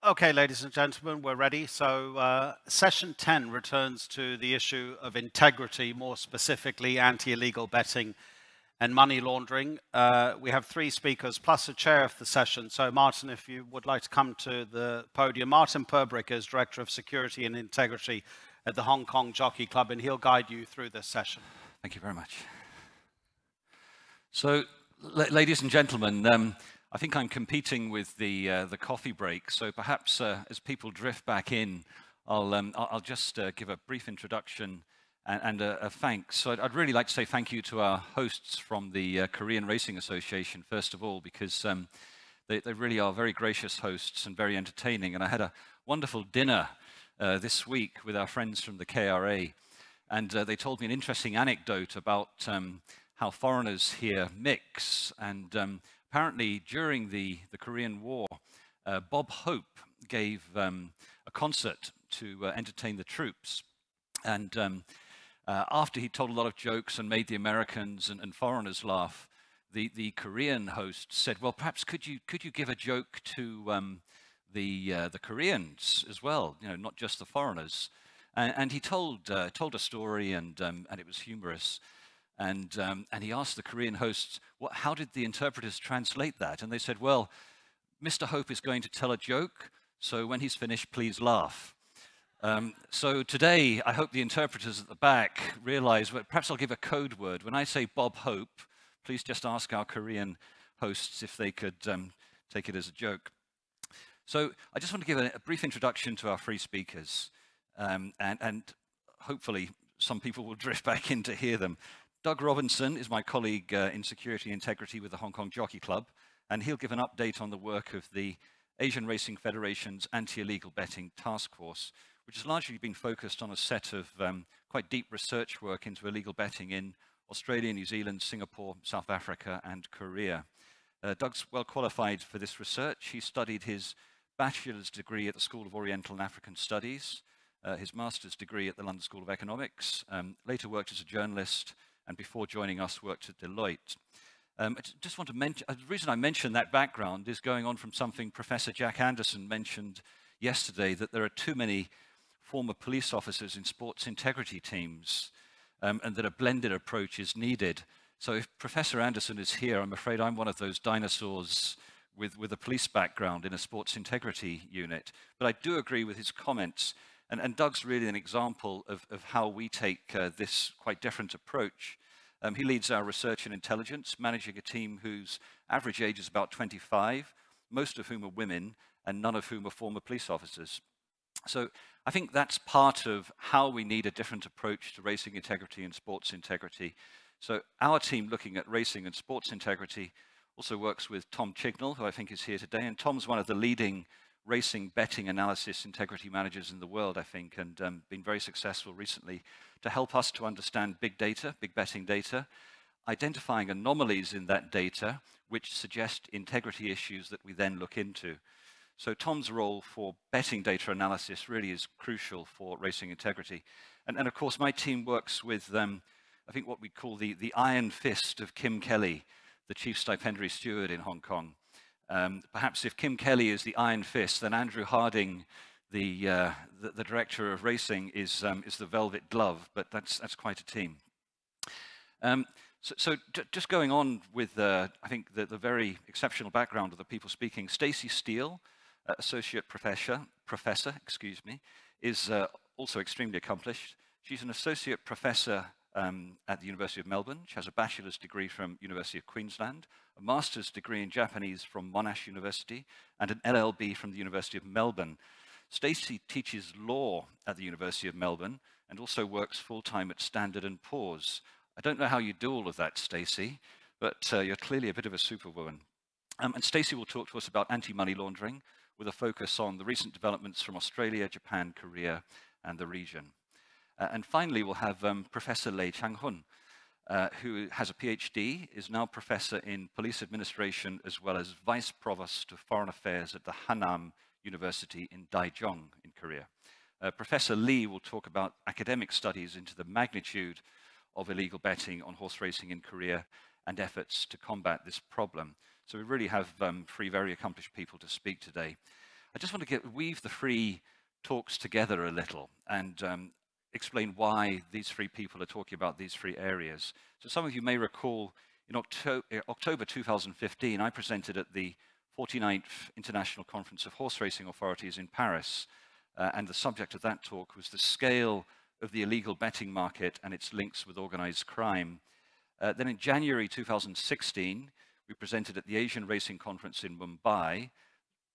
Okay, ladies and gentlemen, we're ready. So session 10 returns to the issue of integrity, more specifically anti-illegal betting and money laundering. We have three speakers plus a chair of the session. So Martin, if you would like to come to the podium. Martin Purbrick is Director of Security and Integrity at the Hong Kong Jockey Club, and he'll guide you through this session. Thank you very much. So, ladies and gentlemen, I think I'm competing with the coffee break, so perhaps as people drift back in, I'll just give a brief introduction and a thanks. So I'd really like to say thank you to our hosts from the Korean Racing Association, first of all, because they really are very gracious hosts and very entertaining. And I had a wonderful dinner this week with our friends from the KRA, and they told me an interesting anecdote about how foreigners here mix. And apparently, during the Korean War, Bob Hope gave a concert to entertain the troops. And after he told a lot of jokes and made the Americans and foreigners laugh, the Korean host said, "Well, perhaps could you give a joke to the Koreans as well? You know, not just the foreigners." And he told a story, and it was humorous. And he asked the Korean hosts, how did the interpreters translate that? And they said, "Well, Mr. Hope is going to tell a joke, so when he's finished, please laugh." So today, I hope the interpreters at the back realize, well, perhaps I'll give a code word. When I say Bob Hope, please just ask our Korean hosts if they could take it as a joke. So I just want to give a brief introduction to our three speakers, and hopefully some people will drift back in to hear them. Doug Robinson is my colleague in Security and Integrity with the Hong Kong Jockey Club, and he'll give an update on the work of the Asian Racing Federation's Anti-Illegal Betting Task Force, which has largely been focused on a set of quite deep research work into illegal betting in Australia, New Zealand, Singapore, South Africa, and Korea. Doug's well qualified for this research. He studied his bachelor's degree at the School of Oriental and African Studies, his master's degree at the London School of Economics, later worked as a journalist, and before joining us, worked at Deloitte. I just want to mention, the reason I mention that background is going on from something Professor Jack Anderson mentioned yesterday, that there are too many former police officers in sports integrity teams, and that a blended approach is needed. So if Professor Anderson is here, I'm afraid I'm one of those dinosaurs with a police background in a sports integrity unit. But I do agree with his comments. And Doug's really an example of how we take this quite different approach. He leads our research and intelligence, managing a team whose average age is about 25, most of whom are women, and none of whom are former police officers. So I think that's part of how we need a different approach to racing integrity and sports integrity. So our team looking at racing and sports integrity also works with Tom Chignell, who I think is here today. And Tom's one of the leading racing betting analysis integrity managers in the world, I think, and been very successful recently to help us to understand big data, big betting data, identifying anomalies in that data which suggest integrity issues that we then look into. So Tom's role for betting data analysis really is crucial for racing integrity. And of course, my team works with, I think, what we call the iron fist of Kim Kelly, the chief stipendiary steward in Hong Kong. Perhaps if Kim Kelly is the iron fist, then Andrew Harding, the director of racing, is the velvet glove. But that's quite a team. So just going on with I think the very exceptional background of the people speaking. Stacey Steele, associate professor, is also extremely accomplished. She's an associate professor at the University of Melbourne. She has a bachelor's degree from University of Queensland, a master's degree in Japanese from Monash University, and an LLB from the University of Melbourne. Stacey teaches law at the University of Melbourne and also works full-time at Standard & Poor's. I don't know how you do all of that, Stacey, but you're clearly a bit of a superwoman. And Stacey will talk to us about anti-money laundering with a focus on the recent developments from Australia, Japan, Korea, and the region. And finally, we'll have Professor Lei Changhun, who has a PhD, is now professor in police administration, as well as vice provost of foreign affairs at the Hannam University in Daejeon in Korea. Professor Lee will talk about academic studies into the magnitude of illegal betting on horse racing in Korea and efforts to combat this problem. So we really have three very accomplished people to speak today. I just want to weave the three talks together a little and explain why these three people are talking about these three areas. So some of you may recall in October 2015, I presented at the 49th International Conference of Horse Racing Authorities in Paris, and the subject of that talk was the scale of the illegal betting market and its links with organized crime. Then in January 2016, we presented at the Asian Racing Conference in Mumbai,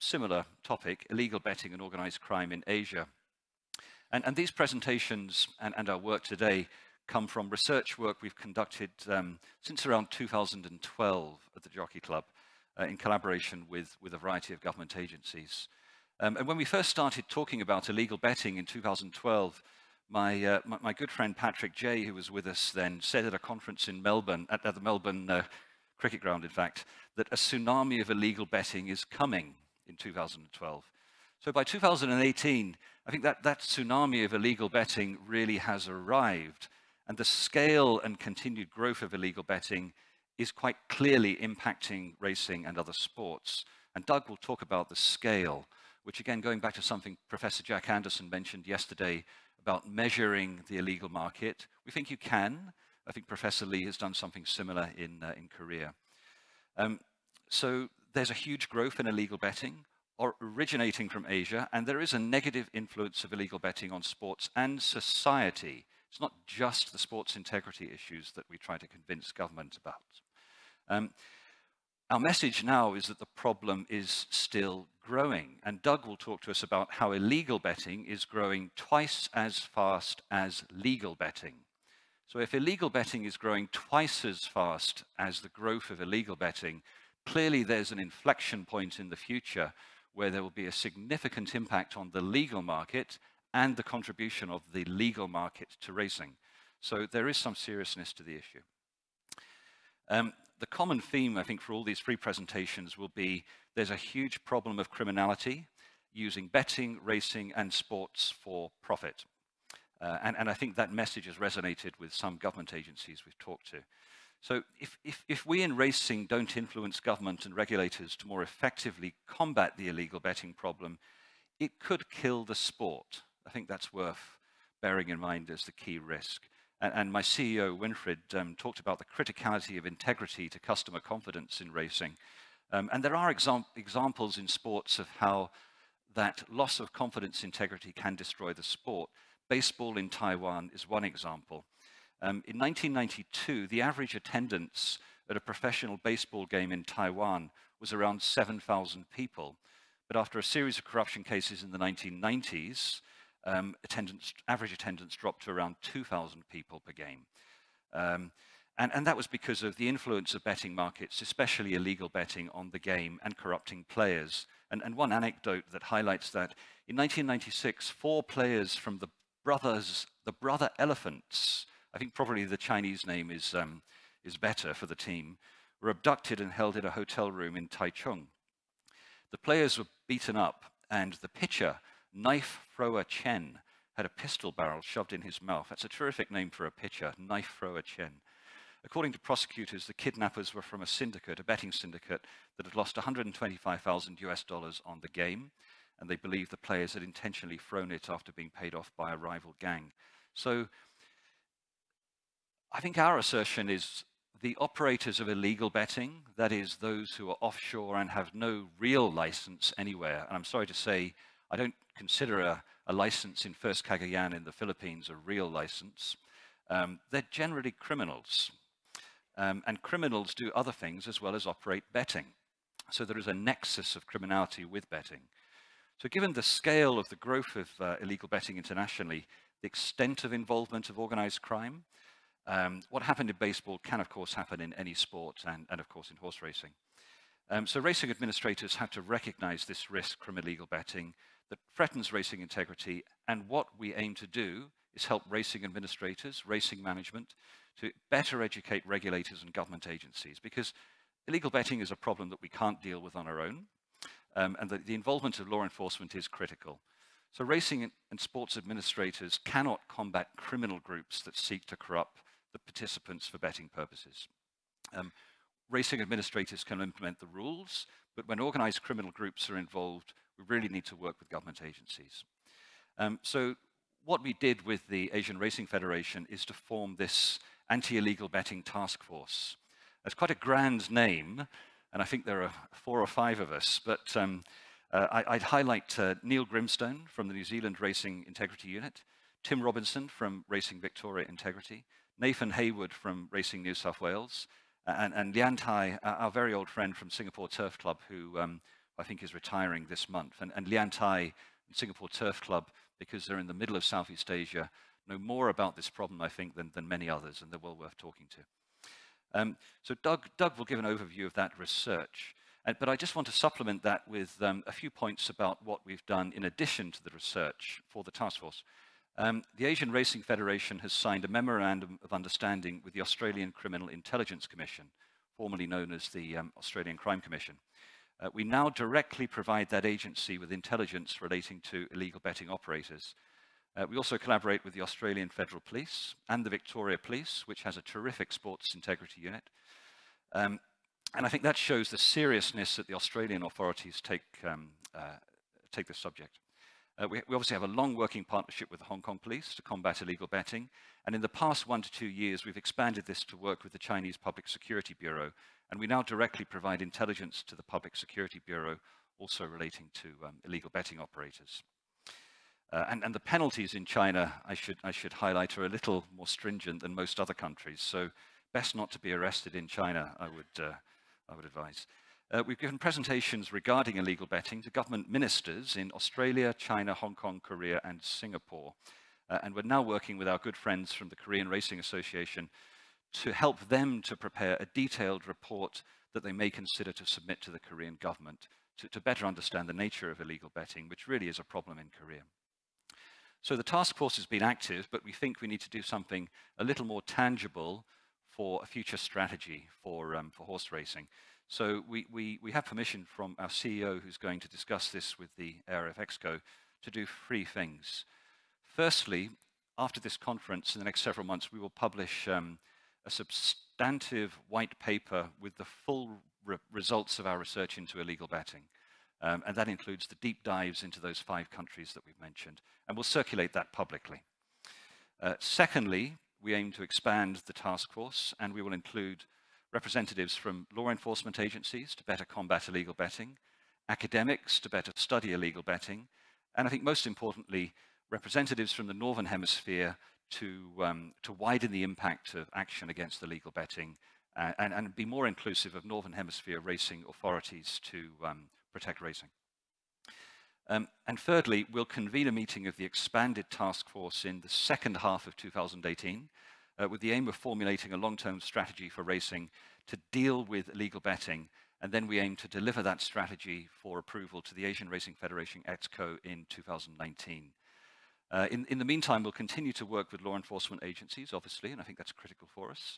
similar topic, illegal betting and organized crime in Asia. And these presentations and our work today come from research work we've conducted since around 2012 at the Jockey Club in collaboration with a variety of government agencies. And when we first started talking about illegal betting in 2012, my good friend Patrick Jay, who was with us then, said at a conference in Melbourne, at the Melbourne cricket ground in fact, that a tsunami of illegal betting is coming in 2012. So by 2018, I think that tsunami of illegal betting really has arrived, and the scale and continued growth of illegal betting is quite clearly impacting racing and other sports. And Doug will talk about the scale, which again, going back to something Professor Jack Anderson mentioned yesterday about measuring the illegal market, we think you can. I think Professor Lee has done something similar in Korea. So there's a huge growth in illegal betting originating from Asia, and there is a negative influence of illegal betting on sports and society. It's not just the sports integrity issues that we try to convince government about. Our message now is that the problem is still growing, and Doug will talk to us about how illegal betting is growing twice as fast as legal betting. So if illegal betting is growing twice as fast as the growth of illegal betting, clearly there's an inflection point in the future where there will be a significant impact on the legal market and the contribution of the legal market to racing. So there is some seriousness to the issue. The common theme, I think, for all these three presentations will be there's a huge problem of criminality using betting, racing, and sports for profit. And I think that message has resonated with some government agencies we've talked to. So if we in racing don't influence government and regulators to more effectively combat the illegal betting problem, it could kill the sport. I think that's worth bearing in mind as the key risk. And my CEO, Winfried, talked about the criticality of integrity to customer confidence in racing. And there are examples in sports of how that loss of confidence integrity can destroy the sport. Baseball in Taiwan is one example. In 1992, the average attendance at a professional baseball game in Taiwan was around 7,000 people. But after a series of corruption cases in the 1990s, average attendance dropped to around 2,000 people per game. And that was because of the influence of betting markets, especially illegal betting on the game and corrupting players. And one anecdote that highlights that, in 1996, 4 players from the Brother Elephants, I think probably the Chinese name is better for the team, were abducted and held in a hotel room in Taichung. The players were beaten up, and the pitcher, Knife Thrower Chen, had a pistol barrel shoved in his mouth. That's a terrific name for a pitcher, Knife Thrower Chen. According to prosecutors, the kidnappers were from a syndicate, a betting syndicate, that had lost $125,000 on the game, and they believe the players had intentionally thrown it after being paid off by a rival gang. So I think our assertion is the operators of illegal betting, that is those who are offshore and have no real license anywhere, and I'm sorry to say, I don't consider a license in First Cagayan in the Philippines a real license. They're generally criminals. And criminals do other things as well as operate betting. So there is a nexus of criminality with betting. So given the scale of the growth of illegal betting internationally, the extent of involvement of organized crime, what happened in baseball can, of course, happen in any sport and of course, in horse racing. So racing administrators have to recognize this risk from illegal betting that threatens racing integrity, and what we aim to do is help racing administrators, racing management, to better educate regulators and government agencies, because illegal betting is a problem that we can't deal with on our own, and the involvement of law enforcement is critical. So racing and sports administrators cannot combat criminal groups that seek to corrupt the participants for betting purposes. Racing administrators can implement the rules, but when organized criminal groups are involved, we really need to work with government agencies. So what we did with the Asian Racing Federation is to form this anti-illegal betting task force. It's quite a grand name, and I think there are 4 or 5 of us, but I'd highlight Neil Grimstone from the New Zealand Racing Integrity Unit, Tim Robinson from Racing Victoria Integrity, Nathan Hayward from Racing New South Wales, and Lian Tai, our very old friend from Singapore Turf Club, who I think is retiring this month. And Lian Tai and Singapore Turf Club, because they're in the middle of Southeast Asia, know more about this problem, I think, than many others, and they're well worth talking to. So Doug will give an overview of that research. But I just want to supplement that with a few points about what we've done in addition to the research for the task force. The Asian Racing Federation has signed a Memorandum of Understanding with the Australian Criminal Intelligence Commission, formerly known as the Australian Crime Commission. We now directly provide that agency with intelligence relating to illegal betting operators. We also collaborate with the Australian Federal Police and the Victoria Police, which has a terrific sports integrity unit. And I think that shows the seriousness that the Australian authorities take this subject. We obviously have a long working partnership with the Hong Kong Police to combat illegal betting, and in the past 1 to 2 years we've expanded this to work with the Chinese Public Security Bureau, and we now directly provide intelligence to the Public Security Bureau, also relating to illegal betting operators. And the penalties in China, I should highlight, are a little more stringent than most other countries, so best not to be arrested in China, I would advise. We've given presentations regarding illegal betting to government ministers in Australia, China, Hong Kong, Korea, and Singapore. And we're now working with our good friends from the Korean Racing Association to help them to prepare a detailed report that they may consider to submit to the Korean government to better understand the nature of illegal betting, which really is a problem in Korea. So the task force has been active, but we think we need to do something a little more tangible for a future strategy for horse racing. So we have permission from our CEO, who's going to discuss this with the ARF Exco, to do 3 things. Firstly, after this conference, in the next several months, we will publish a substantive white paper with the full results of our research into illegal betting. And that includes the deep dives into those 5 countries that we've mentioned. And we'll circulate that publicly. Secondly, we aim to expand the task force, and we will include representatives from law enforcement agencies to better combat illegal betting, academics to better study illegal betting, and I think most importantly, representatives from the Northern Hemisphere to widen the impact of action against illegal betting and be more inclusive of Northern Hemisphere racing authorities to protect racing. And thirdly, we'll convene a meeting of the expanded task force in the second half of 2018 with the aim of formulating a long-term strategy for racing to deal with illegal betting, and then we aim to deliver that strategy for approval to the Asian Racing Federation Exco in 2019. In the meantime, we'll continue to work with law enforcement agencies, obviously, and I think that's critical for us.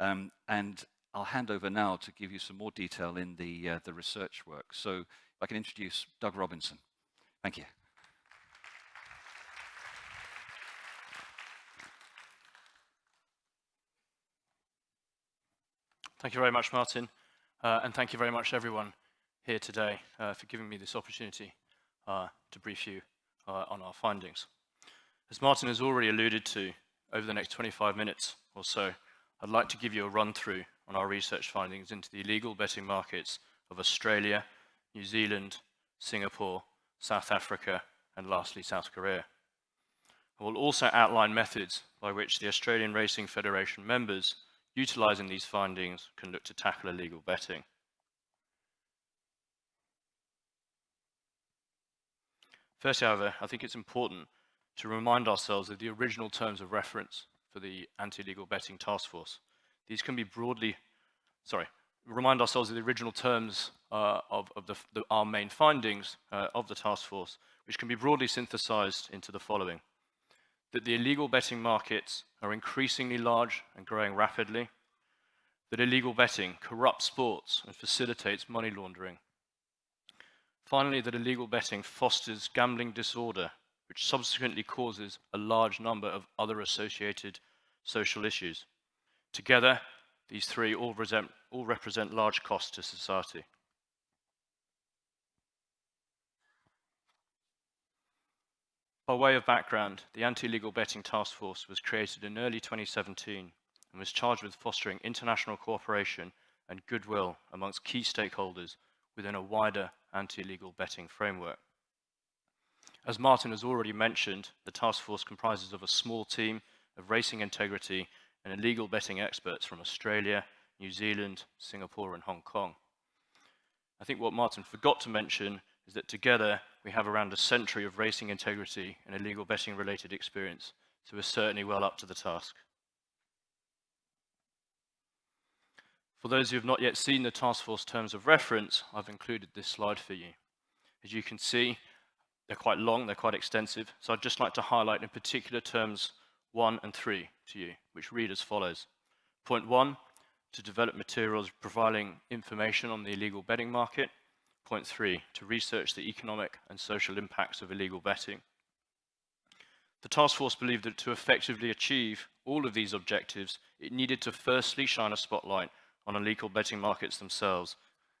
And I'll hand over now to give you some more detail in the research work. So if I can introduce Doug Robinson. Thank you. Thank you very much, Martin, and thank you very much, everyone here today, for giving me this opportunity to brief you on our findings. As Martin has already alluded to, over the next 25 minutes or so, I'd like to give you a run-through on our research findings into the illegal betting markets of Australia, New Zealand, Singapore, South Africa, and lastly, South Korea. I will also outline methods by which the Australian Racing Federation members, utilising these findings, can look to tackle illegal betting. First, however, I think it's important to remind ourselves of the original terms of reference for the Anti-Illegal Betting Task Force. These can be remind ourselves of the original terms of our main findings of the task force, which can be broadly synthesized into the following: that the illegal betting markets are increasingly large and growing rapidly, that illegal betting corrupts sports and facilitates money laundering. Finally, that illegal betting fosters gambling disorder, which subsequently causes a large number of other associated social issues. Together, these 3 all represent large costs to society. By way of background, the Anti-Illegal Betting Task Force was created in early 2017 and was charged with fostering international cooperation and goodwill amongst key stakeholders within a wider anti-illegal betting framework. As Martin has already mentioned, the task force comprises of a small team of racing integrity and illegal betting experts from Australia, New Zealand, Singapore and Hong Kong. I think what Martin forgot to mention is that together we have around a century of racing integrity and illegal betting related experience, so we're certainly well up to the task. For those who have not yet seen the task force terms of reference, I've included this slide for you. As you can see, they're quite long, they're quite extensive, so I'd just like to highlight in particular terms 1 and 3 to you, which read as follows. Point 1, to develop materials providing information on the illegal betting market. Point 3, to research the economic and social impacts of illegal betting. The task force believed that to effectively achieve all of these objectives, it needed to firstly shine a spotlight on illegal betting markets themselves,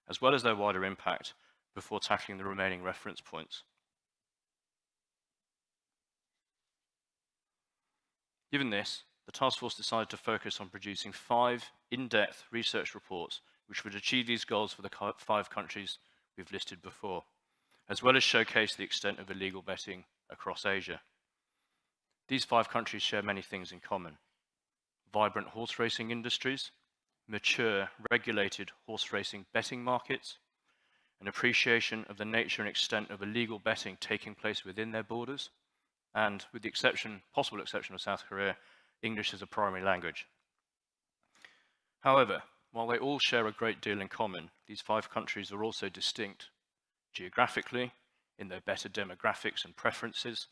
as well as their wider impact, before tackling the remaining reference points. Given this, the task force decided to focus on producing 5 in-depth research reports which would achieve these goals for the 5 countries we've listed before, as well as showcase the extent of illegal betting across Asia. These 5 countries share many things in common: vibrant horse racing industries, mature, regulated horse racing betting markets, an appreciation of the nature and extent of illegal betting taking place within their borders, and with the possible exception of South Korea, English as a primary language. However, while they all share a great deal in common, these 5 countries are also distinct geographically, in their better demographics and preferences,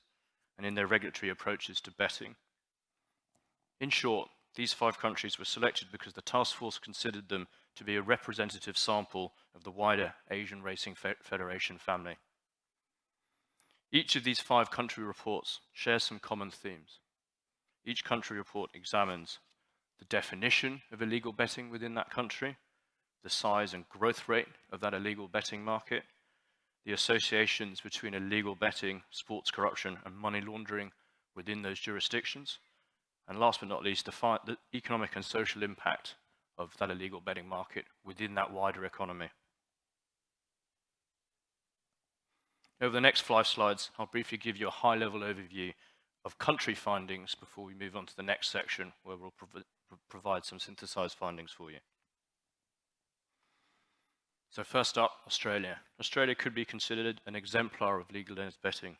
and in their regulatory approaches to betting. In short, these 5 countries were selected because the task force considered them to be a representative sample of the wider Asian Racing Federation family. Each of these 5 country reports shares some common themes. Each country report examines the definition of illegal betting within that country, the size and growth rate of that illegal betting market, the associations between illegal betting, sports corruption, and money laundering within those jurisdictions, and last but not least, the economic and social impact of that illegal betting market within that wider economy. Over the next 5 slides, I'll briefly give you a high-level overview of country findings before we move on to the next section, where we'll provide some synthesized findings for you. So first up, Australia. Australia could be considered an exemplar of legalized betting.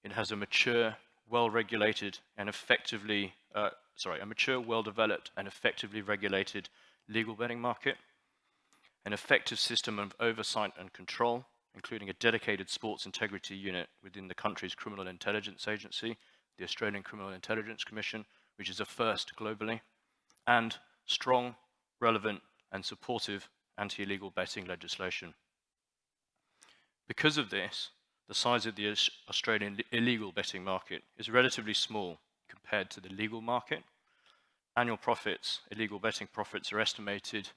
It has a mature, well-regulated and well-developed and effectively regulated legal betting market, an effective system of oversight and control, including a dedicated sports integrity unit within the country's criminal intelligence agency, the Australian Criminal Intelligence Commission, which is a first globally, and strong, relevant and supportive anti-illegal betting legislation. Because of this, the size of the Australian illegal betting market is relatively small compared to the legal market. Annual profits, illegal betting profits, are estimated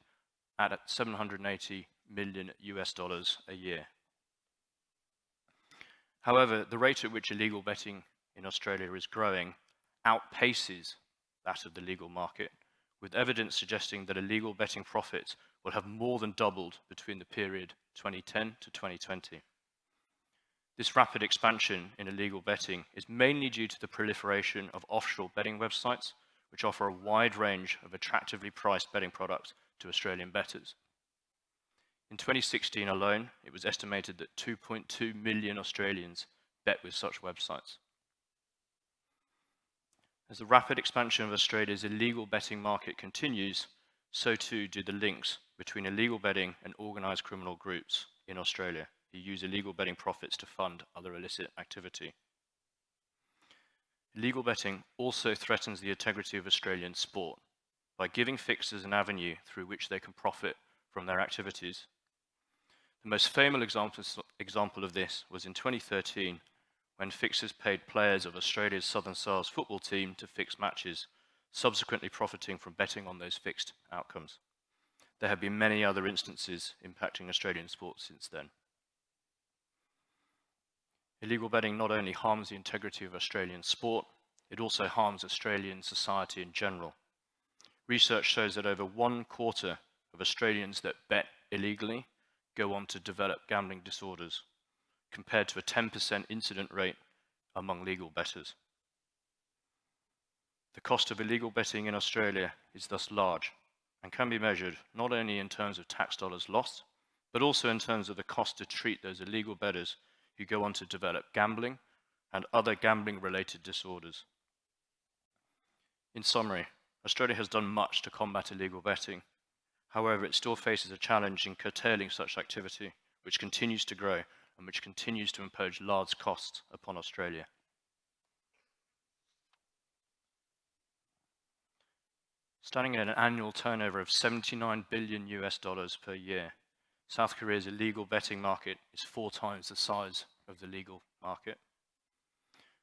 at $780 million a year. However, the rate at which illegal betting in Australia is growing outpaces that of the legal market, with evidence suggesting that illegal betting profits will have more than doubled between the period 2010 to 2020. This rapid expansion in illegal betting is mainly due to the proliferation of offshore betting websites, which offer a wide range of attractively priced betting products to Australian bettors. In 2016 alone, it was estimated that 2.2 million Australians bet with such websites. As the rapid expansion of Australia's illegal betting market continues, so too do the links between illegal betting and organised criminal groups in Australia, who use illegal betting profits to fund other illicit activity. Illegal betting also threatens the integrity of Australian sport by giving fixers an avenue through which they can profit from their activities. The most famous example of this was in 2013, when fixers paid players of Australia's Southern Stars football team to fix matches, subsequently profiting from betting on those fixed outcomes. There have been many other instances impacting Australian sport since then. illegal betting not only harms the integrity of Australian sport, it also harms Australian society in general. Research shows that over 1/4 of Australians that bet illegally go on to develop gambling disorders, compared to a 10% incident rate among legal bettors. The cost of illegal betting in Australia is thus large and can be measured not only in terms of tax dollars lost, but also in terms of the cost to treat those illegal bettors who go on to develop gambling and other gambling-related disorders. In summary, Australia has done much to combat illegal betting. However, it still faces a challenge in curtailing such activity, which continues to grow and which continues to impose large costs upon Australia. Standing at an annual turnover of $79 billion per year, South Korea's illegal betting market is 4 times the size of the legal market.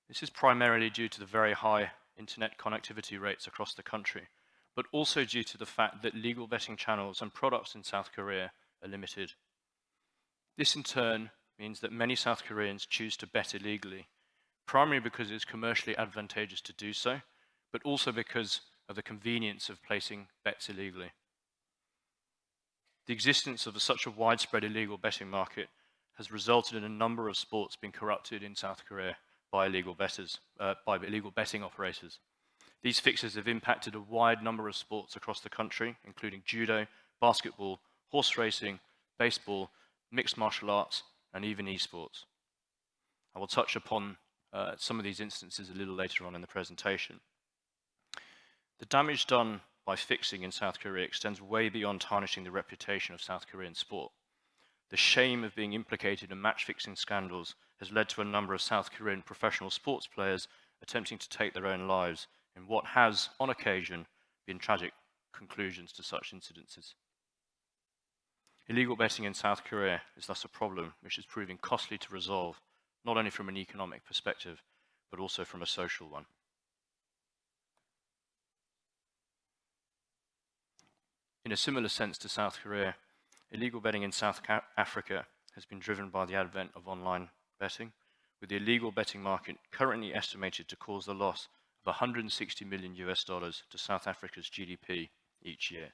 This is primarily due to the very high internet connectivity rates across the country, but also due to the fact that legal betting channels and products in South Korea are limited. This in turn means that many South Koreans choose to bet illegally, primarily because it is commercially advantageous to do so, but also because of the convenience of placing bets illegally. The existence of such a widespread illegal betting market has resulted in a number of sports being corrupted in South Korea by illegal betting operators. These fixes have impacted a wide number of sports across the country, including judo, basketball, horse racing, baseball, mixed martial arts, and even esports. I will touch upon some of these instances a little later on in the presentation. The damage done by fixing in South Korea extends way beyond tarnishing the reputation of South Korean sport. The shame of being implicated in match-fixing scandals has led to a number of South Korean professional sports players attempting to take their own lives in what has, on occasion, been tragic conclusions to such incidences. Illegal betting in South Korea is thus a problem which is proving costly to resolve, not only from an economic perspective, but also from a social one. In a similar sense to South Korea, illegal betting in South Africa has been driven by the advent of online betting, with the illegal betting market currently estimated to cause the loss of $160 million to South Africa's GDP each year.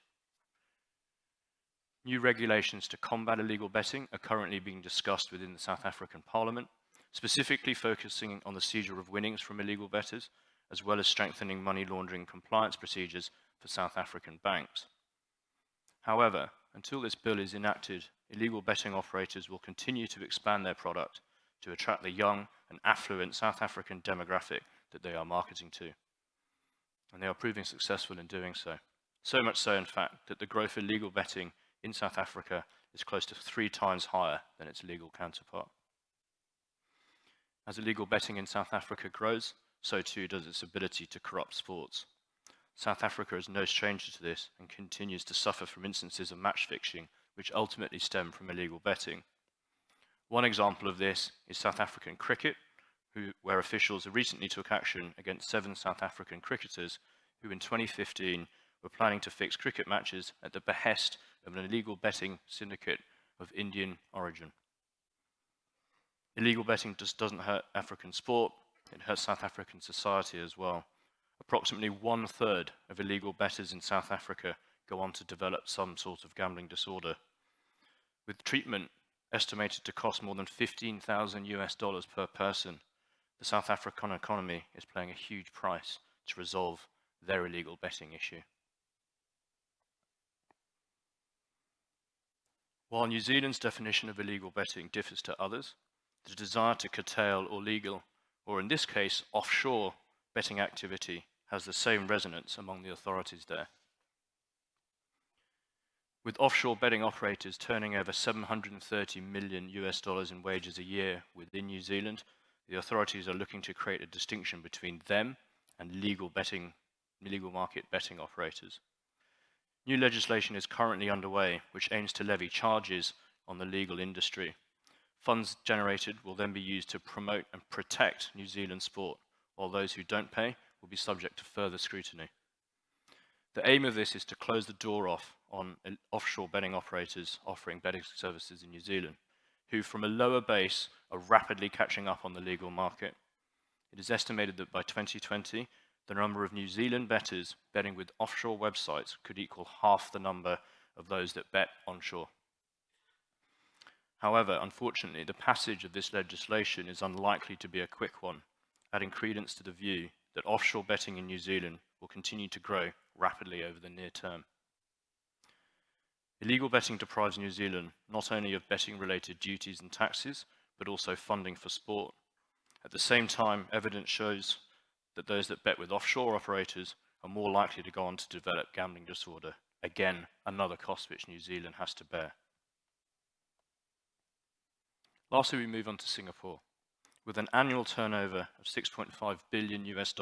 New regulations to combat illegal betting are currently being discussed within the South African Parliament, specifically focusing on the seizure of winnings from illegal bettors, as well as strengthening money laundering compliance procedures for South African banks. However, until this bill is enacted, illegal betting operators will continue to expand their product to attract the young and affluent South African demographic that they are marketing to. And they are proving successful in doing so. So much so, in fact, that the growth of illegal betting in South Africa is close to 3 times higher than its legal counterpart. As illegal betting in South Africa grows, so too does its ability to corrupt sports. South Africa is no stranger to this and continues to suffer from instances of match fixing, which ultimately stem from illegal betting. One example of this is South African cricket, where officials recently took action against 7 South African cricketers who in 2015 were planning to fix cricket matches at the behest of an illegal betting syndicate of Indian origin. Illegal betting just doesn't hurt African sport, it hurts South African society as well. Approximately 1/3 of illegal bettors in South Africa go on to develop some sort of gambling disorder, with treatment estimated to cost more than $15,000 per person. The South African economy is paying a huge price to resolve their illegal betting issue. While New Zealand's definition of illegal betting differs to others, the desire to curtail illegal, or in this case, offshore betting activity has the same resonance among the authorities there. With offshore betting operators turning over $730 million in wages a year within New Zealand, the authorities are looking to create a distinction between them and legal market betting operators. New legislation is currently underway, which aims to levy charges on the legal industry. Funds generated will then be used to promote and protect New Zealand sport, while those who don't pay will be subject to further scrutiny. The aim of this is to close the door off on offshore betting operators offering betting services in New Zealand, who from a lower base are rapidly catching up on the legal market. It is estimated that by 2020, the number of New Zealand bettors betting with offshore websites could equal half the number of those that bet onshore. However, unfortunately, the passage of this legislation is unlikely to be a quick one, adding credence to the view that offshore betting in New Zealand will continue to grow rapidly over the near term. Illegal betting deprives New Zealand not only of betting-related duties and taxes, but also funding for sport. At the same time, evidence shows that those that bet with offshore operators are more likely to go on to develop gambling disorder. Again, another cost which New Zealand has to bear. Lastly, we move on to Singapore. With an annual turnover of $6.5 billion US,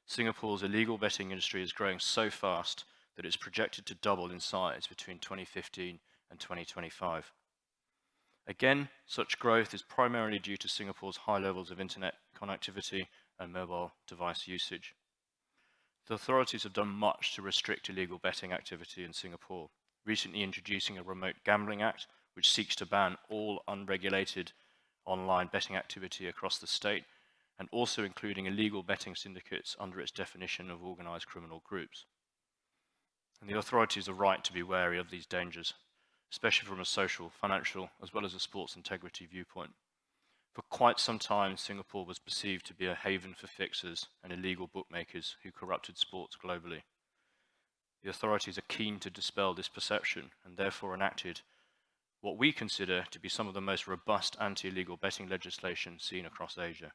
Singapore's illegal betting industry is growing so fast that it's projected to double in size between 2015 and 2025. Again, such growth is primarily due to Singapore's high levels of internet connectivity and mobile device usage. The authorities have done much to restrict illegal betting activity in Singapore, recently introducing a Remote Gambling Act, which seeks to ban all unregulated online betting activity across the state, and also including illegal betting syndicates under its definition of organised criminal groups. And the authorities are right to be wary of these dangers, especially from a social, financial, as well as a sports integrity viewpoint. For quite some time, Singapore was perceived to be a haven for fixers and illegal bookmakers who corrupted sports globally. The authorities are keen to dispel this perception and therefore enacted what we consider to be some of the most robust anti-illegal betting legislation seen across Asia.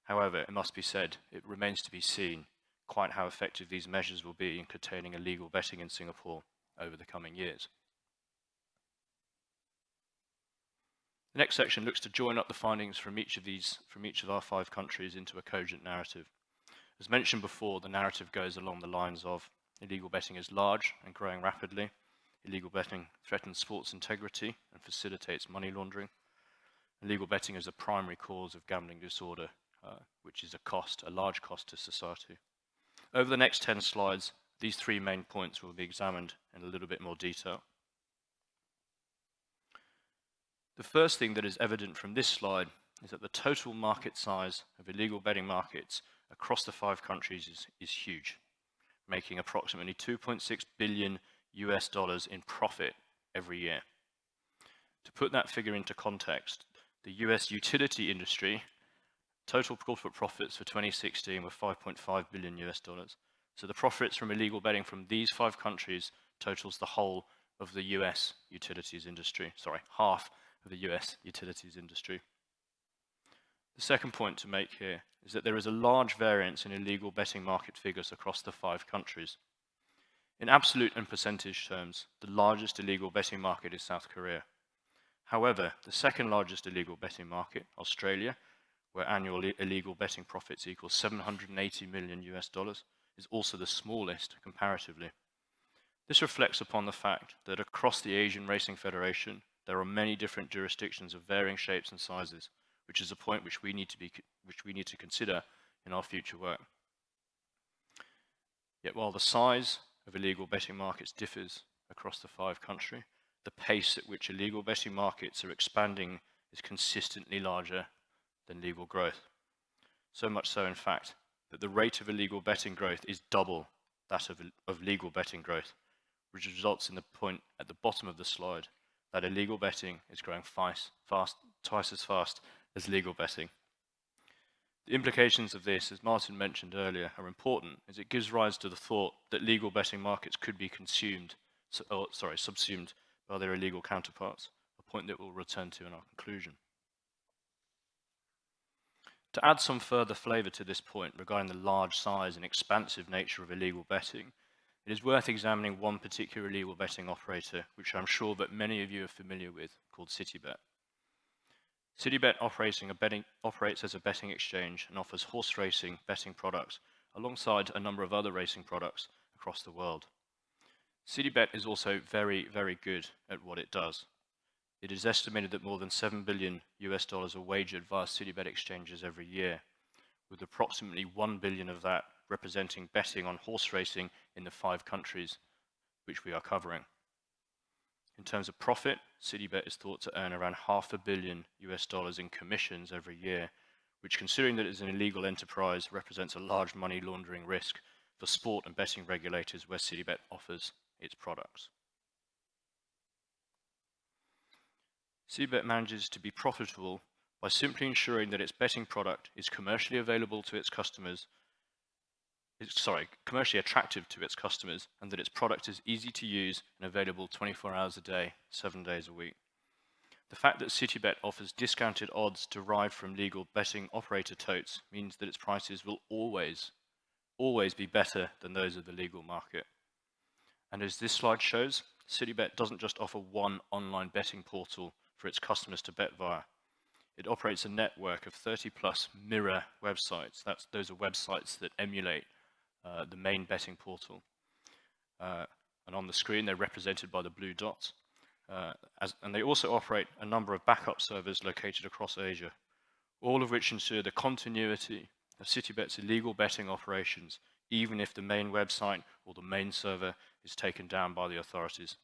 However, it must be said, it remains to be seen quite how effective these measures will be in curtailing illegal betting in Singapore over the coming years. The next section looks to join up the findings from each of our 5 countries into a cogent narrative. As mentioned before, the narrative goes along the lines of illegal betting is large and growing rapidly, illegal betting threatens sports integrity and facilitates money laundering, illegal betting is a primary cause of gambling disorder, which is a large cost to society. Over the next 10 slides, these 3 main points will be examined in a little bit more detail. The first thing that is evident from this slide is that the total market size of illegal betting markets across the 5 countries is huge, making approximately $2.6 billion US in profit every year. To put that figure into context, the US utility industry total corporate profits for 2016 were $5.5 billion US. So the profits from illegal betting from these 5 countries totals the whole of the US utilities industry, sorry, half of the US utilities industry. The second point to make here is that there is a large variance in illegal betting market figures across the 5 countries. In absolute and percentage terms, the largest illegal betting market is South Korea. However, the second largest illegal betting market, Australia, where annual illegal betting profits equal $780 million US, is also the smallest comparatively. This reflects upon the fact that across the Asian Racing Federation, there are many different jurisdictions of varying shapes and sizes, which is a point which we need to consider in our future work. Yet while the size of illegal betting markets differs across the 5 countries, the pace at which illegal betting markets are expanding is consistently larger than legal growth. So much so, in fact, that the rate of illegal betting growth is double that of legal betting growth, which results in the point at the bottom of the slide that illegal betting is growing twice as fast as legal betting. The implications of this, as Martin mentioned earlier, are important, as it gives rise to the thought that legal betting markets could be subsumed by their illegal counterparts, a point that we'll return to in our conclusion. To add some further flavour to this point regarding the large size and expansive nature of illegal betting, it is worth examining one particular illegal betting operator, which I'm sure that many of you are familiar with, called Citybet. Citybet operates as a betting exchange and offers horse racing betting products alongside a number of other racing products across the world. Citybet is also very, very good at what it does. It is estimated that more than $7 billion US are wagered via Citybet exchanges every year, with approximately $1 billion of that representing betting on horse racing in the 5 countries which we are covering. In terms of profit, Citybet is thought to earn around $500 million in commissions every year, which, considering that it is an illegal enterprise, represents a large money laundering risk for sport and betting regulators where Citybet offers its products. Citybet manages to be profitable by simply ensuring that its betting product is commercially available to its customers, commercially attractive to its customers, and that its product is easy to use and available 24 hours a day, 7 days a week. The fact that Citybet offers discounted odds derived from legal betting operator totes means that its prices will always be better than those of the legal market. And as this slide shows, Citybet doesn't just offer one online betting portal for its customers to bet via. It operates a network of 30+ mirror websites. Those are websites that emulate the main betting portal. And on the screen, they're represented by the blue dots. And they also operate a number of backup servers located across Asia, all of which ensure the continuity of Citybet's illegal betting operations, even if the main website or the main server is taken down by the authorities.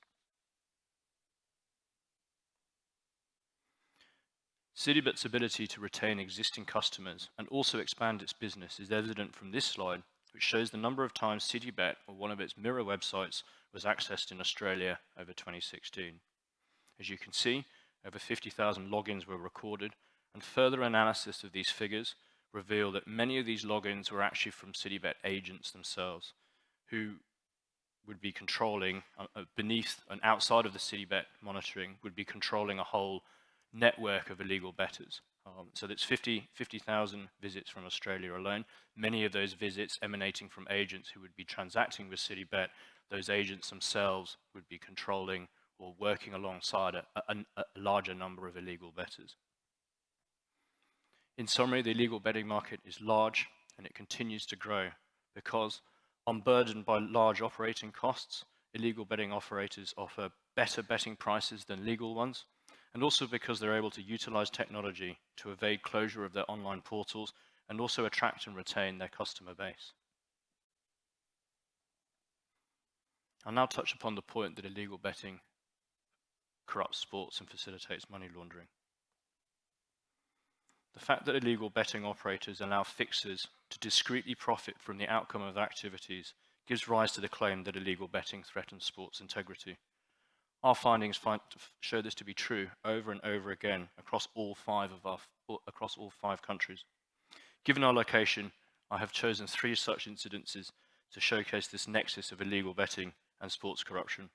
Citybet's ability to retain existing customers and also expand its business is evident from this slide, which shows the number of times Citybet or one of its mirror websites was accessed in Australia over 2016. As you can see, over 50,000 logins were recorded, and further analysis of these figures reveal that many of these logins were actually from Citybet agents themselves, who would be controlling, beneath and outside of the Citybet monitoring, would be controlling a whole network of illegal bettors. So that's 50,000 visits from Australia alone, many of those visits emanating from agents who would be transacting with Citybet. Those agents themselves would be controlling or working alongside a larger number of illegal bettors. In summary, the illegal betting market is large and it continues to grow because, unburdened by large operating costs, illegal betting operators offer better betting prices than legal ones, and also because they're able to utilize technology to evade closure of their online portals and also attract and retain their customer base. I'll now touch upon the point that illegal betting corrupts sports and facilitates money laundering. The fact that illegal betting operators allow fixers to discreetly profit from the outcome of their activities gives rise to the claim that illegal betting threatens sports integrity. Our findings show this to be true over and over again across all five countries. Given our location, I have chosen 3 such incidences to showcase this nexus of illegal betting and sports corruption.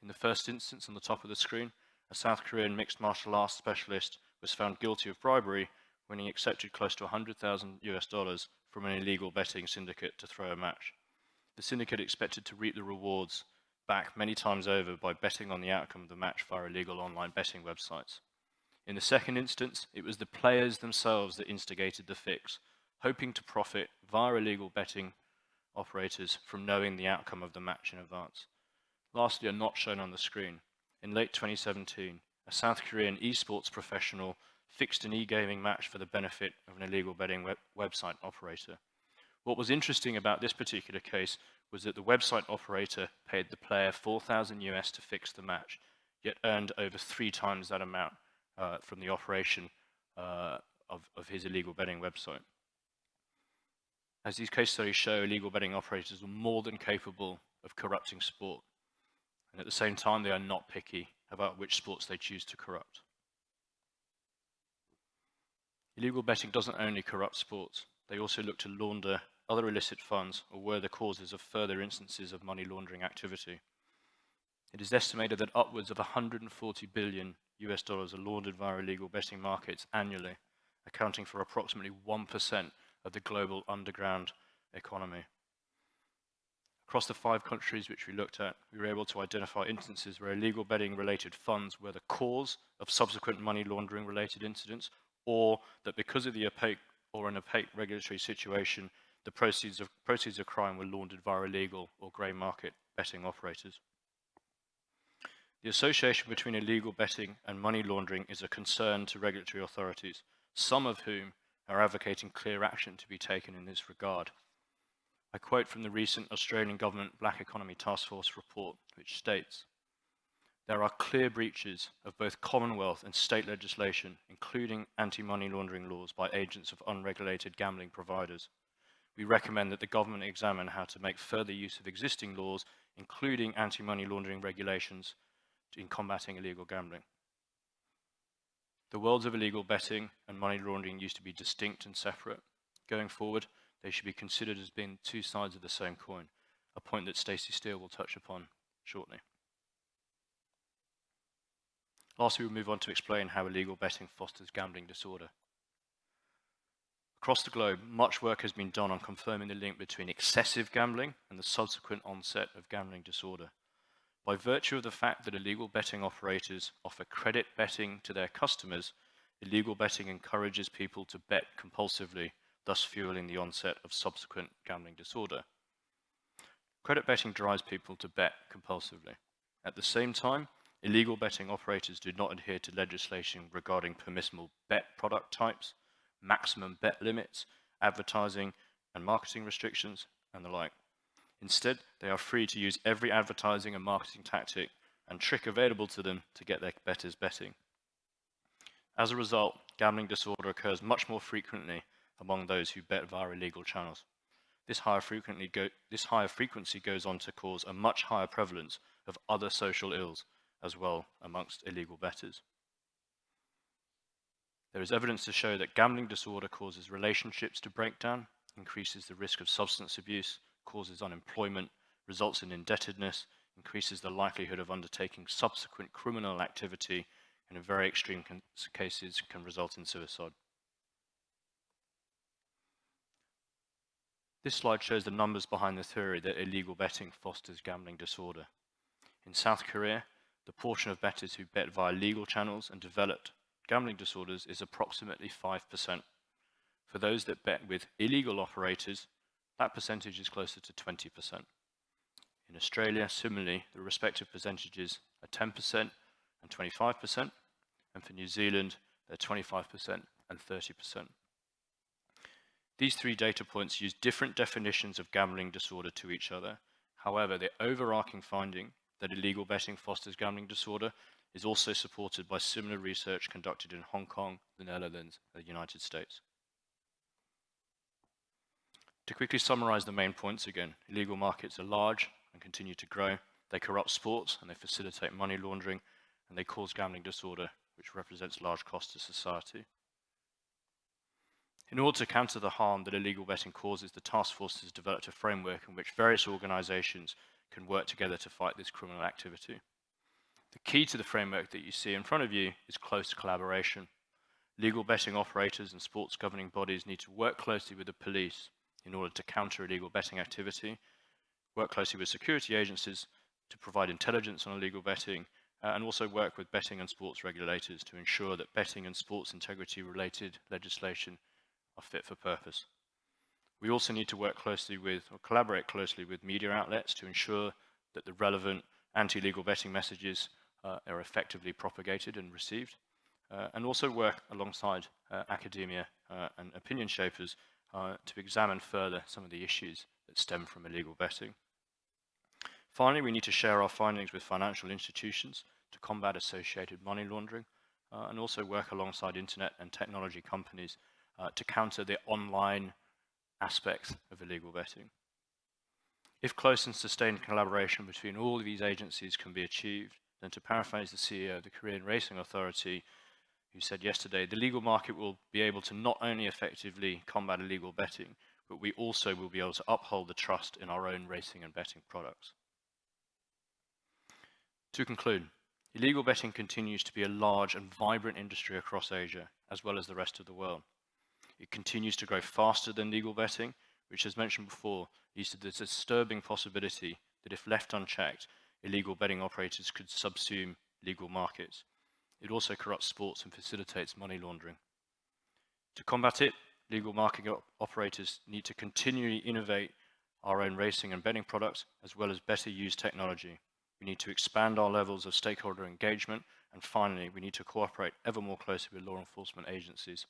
In the first instance, on the top of the screen, a South Korean mixed martial arts specialist was found guilty of bribery when he accepted close to $100,000 from an illegal betting syndicate to throw a match. The syndicate expected to reap the rewards back many times over by betting on the outcome of the match via illegal online betting websites. In the second instance, it was the players themselves that instigated the fix, hoping to profit via illegal betting operators from knowing the outcome of the match in advance. Lastly, and not shown on the screen, in late 2017, a South Korean esports professional fixed an e-gaming match for the benefit of an illegal betting website operator. What was interesting about this particular case was that the website operator paid the player $4,000 to fix the match, yet earned over 3 times that amount from the operation of his illegal betting website. As these case studies show, illegal betting operators are more than capable of corrupting sport, and at the same time they are not picky about which sports they choose to corrupt. Illegal betting doesn't only corrupt sports, they also look to launder other illicit funds or were the causes of further instances of money laundering activity. It is estimated that upwards of $140 billion are laundered via illegal betting markets annually, accounting for approximately 1% of the global underground economy. Across the 5 countries which we looked at, we were able to identify instances where illegal betting related funds were the cause of subsequent money laundering related incidents, or that because of the opaque regulatory situation, the proceeds of crime were laundered via illegal or grey market betting operators. The association between illegal betting and money laundering is a concern to regulatory authorities, some of whom are advocating clear action to be taken in this regard. I quote from the recent Australian Government Black Economy Task Force report, which states, there are clear breaches of both Commonwealth and state legislation, including anti-money laundering laws by agents of unregulated gambling providers. We recommend that the government examine how to make further use of existing laws, including anti-money laundering regulations, in combating illegal gambling. The worlds of illegal betting and money laundering used to be distinct and separate. Going forward, they should be considered as being two sides of the same coin, a point that Stacey Steele will touch upon shortly. Lastly, we'll move on to explain how illegal betting fosters gambling disorder. Across the globe, much work has been done on confirming the link between excessive gambling and the subsequent onset of gambling disorder. By virtue of the fact that illegal betting operators offer credit betting to their customers, illegal betting encourages people to bet compulsively, thus fueling the onset of subsequent gambling disorder. Credit betting drives people to bet compulsively. At the same time, illegal betting operators do not adhere to legislation regarding permissible bet product types, maximum bet limits, advertising and marketing restrictions, and the like. Instead, they are free to use every advertising and marketing tactic and trick available to them to get their bettors betting. As a result, gambling disorder occurs much more frequently among those who bet via illegal channels. This higher frequency goes on to cause a much higher prevalence of other social ills as well amongst illegal bettors. There is evidence to show that gambling disorder causes relationships to break down, increases the risk of substance abuse, causes unemployment, results in indebtedness, increases the likelihood of undertaking subsequent criminal activity, and in very extreme cases can result in suicide. This slide shows the numbers behind the theory that illegal betting fosters gambling disorder. In South Korea, the portion of bettors who bet via legal channels and developed gambling disorders is approximately 5%. For those that bet with illegal operators, that percentage is closer to 20%. In Australia, similarly, the respective percentages are 10% and 25%, and for New Zealand, they're 25% and 30%. These three data points use different definitions of gambling disorder to each other. However, the overarching finding that illegal betting fosters gambling disorder is also supported by similar research conducted in Hong Kong, the Netherlands, and the United States. To quickly summarize the main points again, illegal markets are large and continue to grow. They corrupt sports and they facilitate money laundering, and they cause gambling disorder, which represents large costs to society. In order to counter the harm that illegal betting causes, the task force has developed a framework in which various organizations can work together to fight this criminal activity. The key to the framework that you see in front of you is close collaboration. Legal betting operators and sports governing bodies need to work closely with the police in order to counter illegal betting activity, work closely with security agencies to provide intelligence on illegal betting, and also work with betting and sports regulators to ensure that betting and sports integrity related legislation are fit for purpose. We also need to work closely with, or collaborate closely with, media outlets to ensure that the relevant anti-illegal betting messages are effectively propagated and received, and also work alongside academia and opinion shapers to examine further some of the issues that stem from illegal betting. Finally, we need to share our findings with financial institutions to combat associated money laundering, and also work alongside internet and technology companies to counter the online aspects of illegal betting. If close and sustained collaboration between all of these agencies can be achieved, then to paraphrase the CEO of the Korean Racing Authority, who said yesterday, the legal market will be able to not only effectively combat illegal betting, but we also will be able to uphold the trust in our own racing and betting products. To conclude, illegal betting continues to be a large and vibrant industry across Asia, as well as the rest of the world. It continues to grow faster than legal betting, which, as mentioned before, leads to the disturbing possibility that if left unchecked, illegal betting operators could subsume legal markets. It also corrupts sports and facilitates money laundering. To combat it, legal market operators need to continually innovate our own racing and betting products, as well as better use technology. We need to expand our levels of stakeholder engagement, and finally, we need to cooperate ever more closely with law enforcement agencies.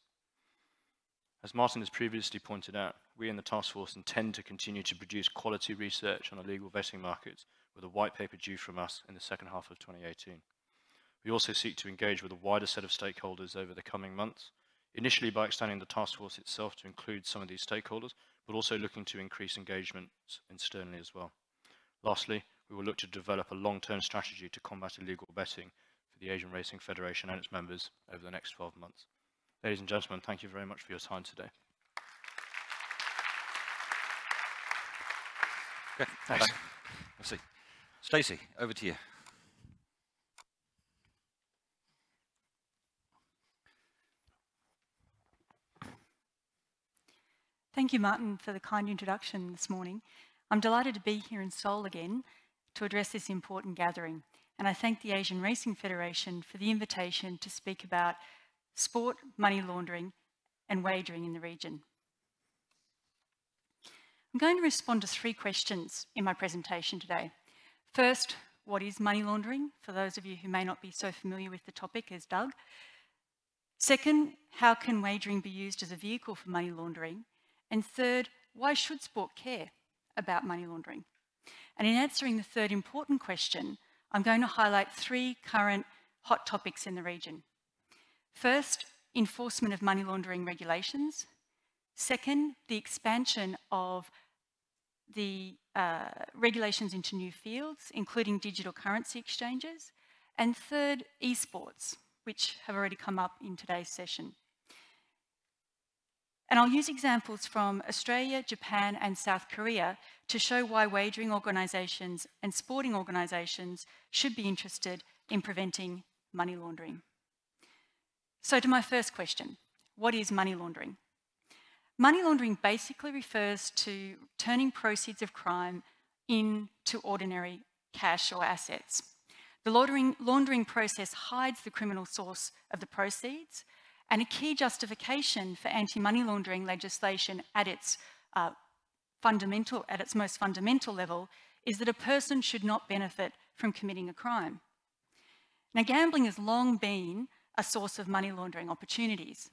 As Martin has previously pointed out, we in the task force intend to continue to produce quality research on illegal betting markets with a white paper due from us in the second half of 2018. We also seek to engage with a wider set of stakeholders over the coming months, initially by extending the task force itself to include some of these stakeholders, but also looking to increase engagement externally as well. Lastly, we will look to develop a long-term strategy to combat illegal betting for the Asian Racing Federation and its members over the next 12 months. Ladies and gentlemen, thank you very much for your time today. Okay, thanks. Let's see. Stacey, over to you. Thank you, Martin, for the kind introduction this morning. I'm delighted to be here in Seoul again to address this important gathering, and I thank the Asian Racing Federation for the invitation to speak about sport, money laundering, and wagering in the region. I'm going to respond to 3 questions in my presentation today. First, what is money laundering, for those of you who may not be so familiar with the topic as Doug? Second, how can wagering be used as a vehicle for money laundering? And third, why should sport care about money laundering? And in answering the third important question, I'm going to highlight 3 current hot topics in the region. First, enforcement of money laundering regulations. Second, the expansion of the regulations into new fields, including digital currency exchanges. And third, esports, which have already come up in today's session. And I'll use examples from Australia, Japan, and South Korea to show why wagering organisations and sporting organisations should be interested in preventing money laundering. So to my first question, what is money laundering? Money laundering basically refers to turning proceeds of crime into ordinary cash or assets. The laundering process hides the criminal source of the proceeds, and a key justification for anti-money laundering legislation at its most fundamental level is that a person should not benefit from committing a crime. Now, gambling has long been a source of money laundering opportunities.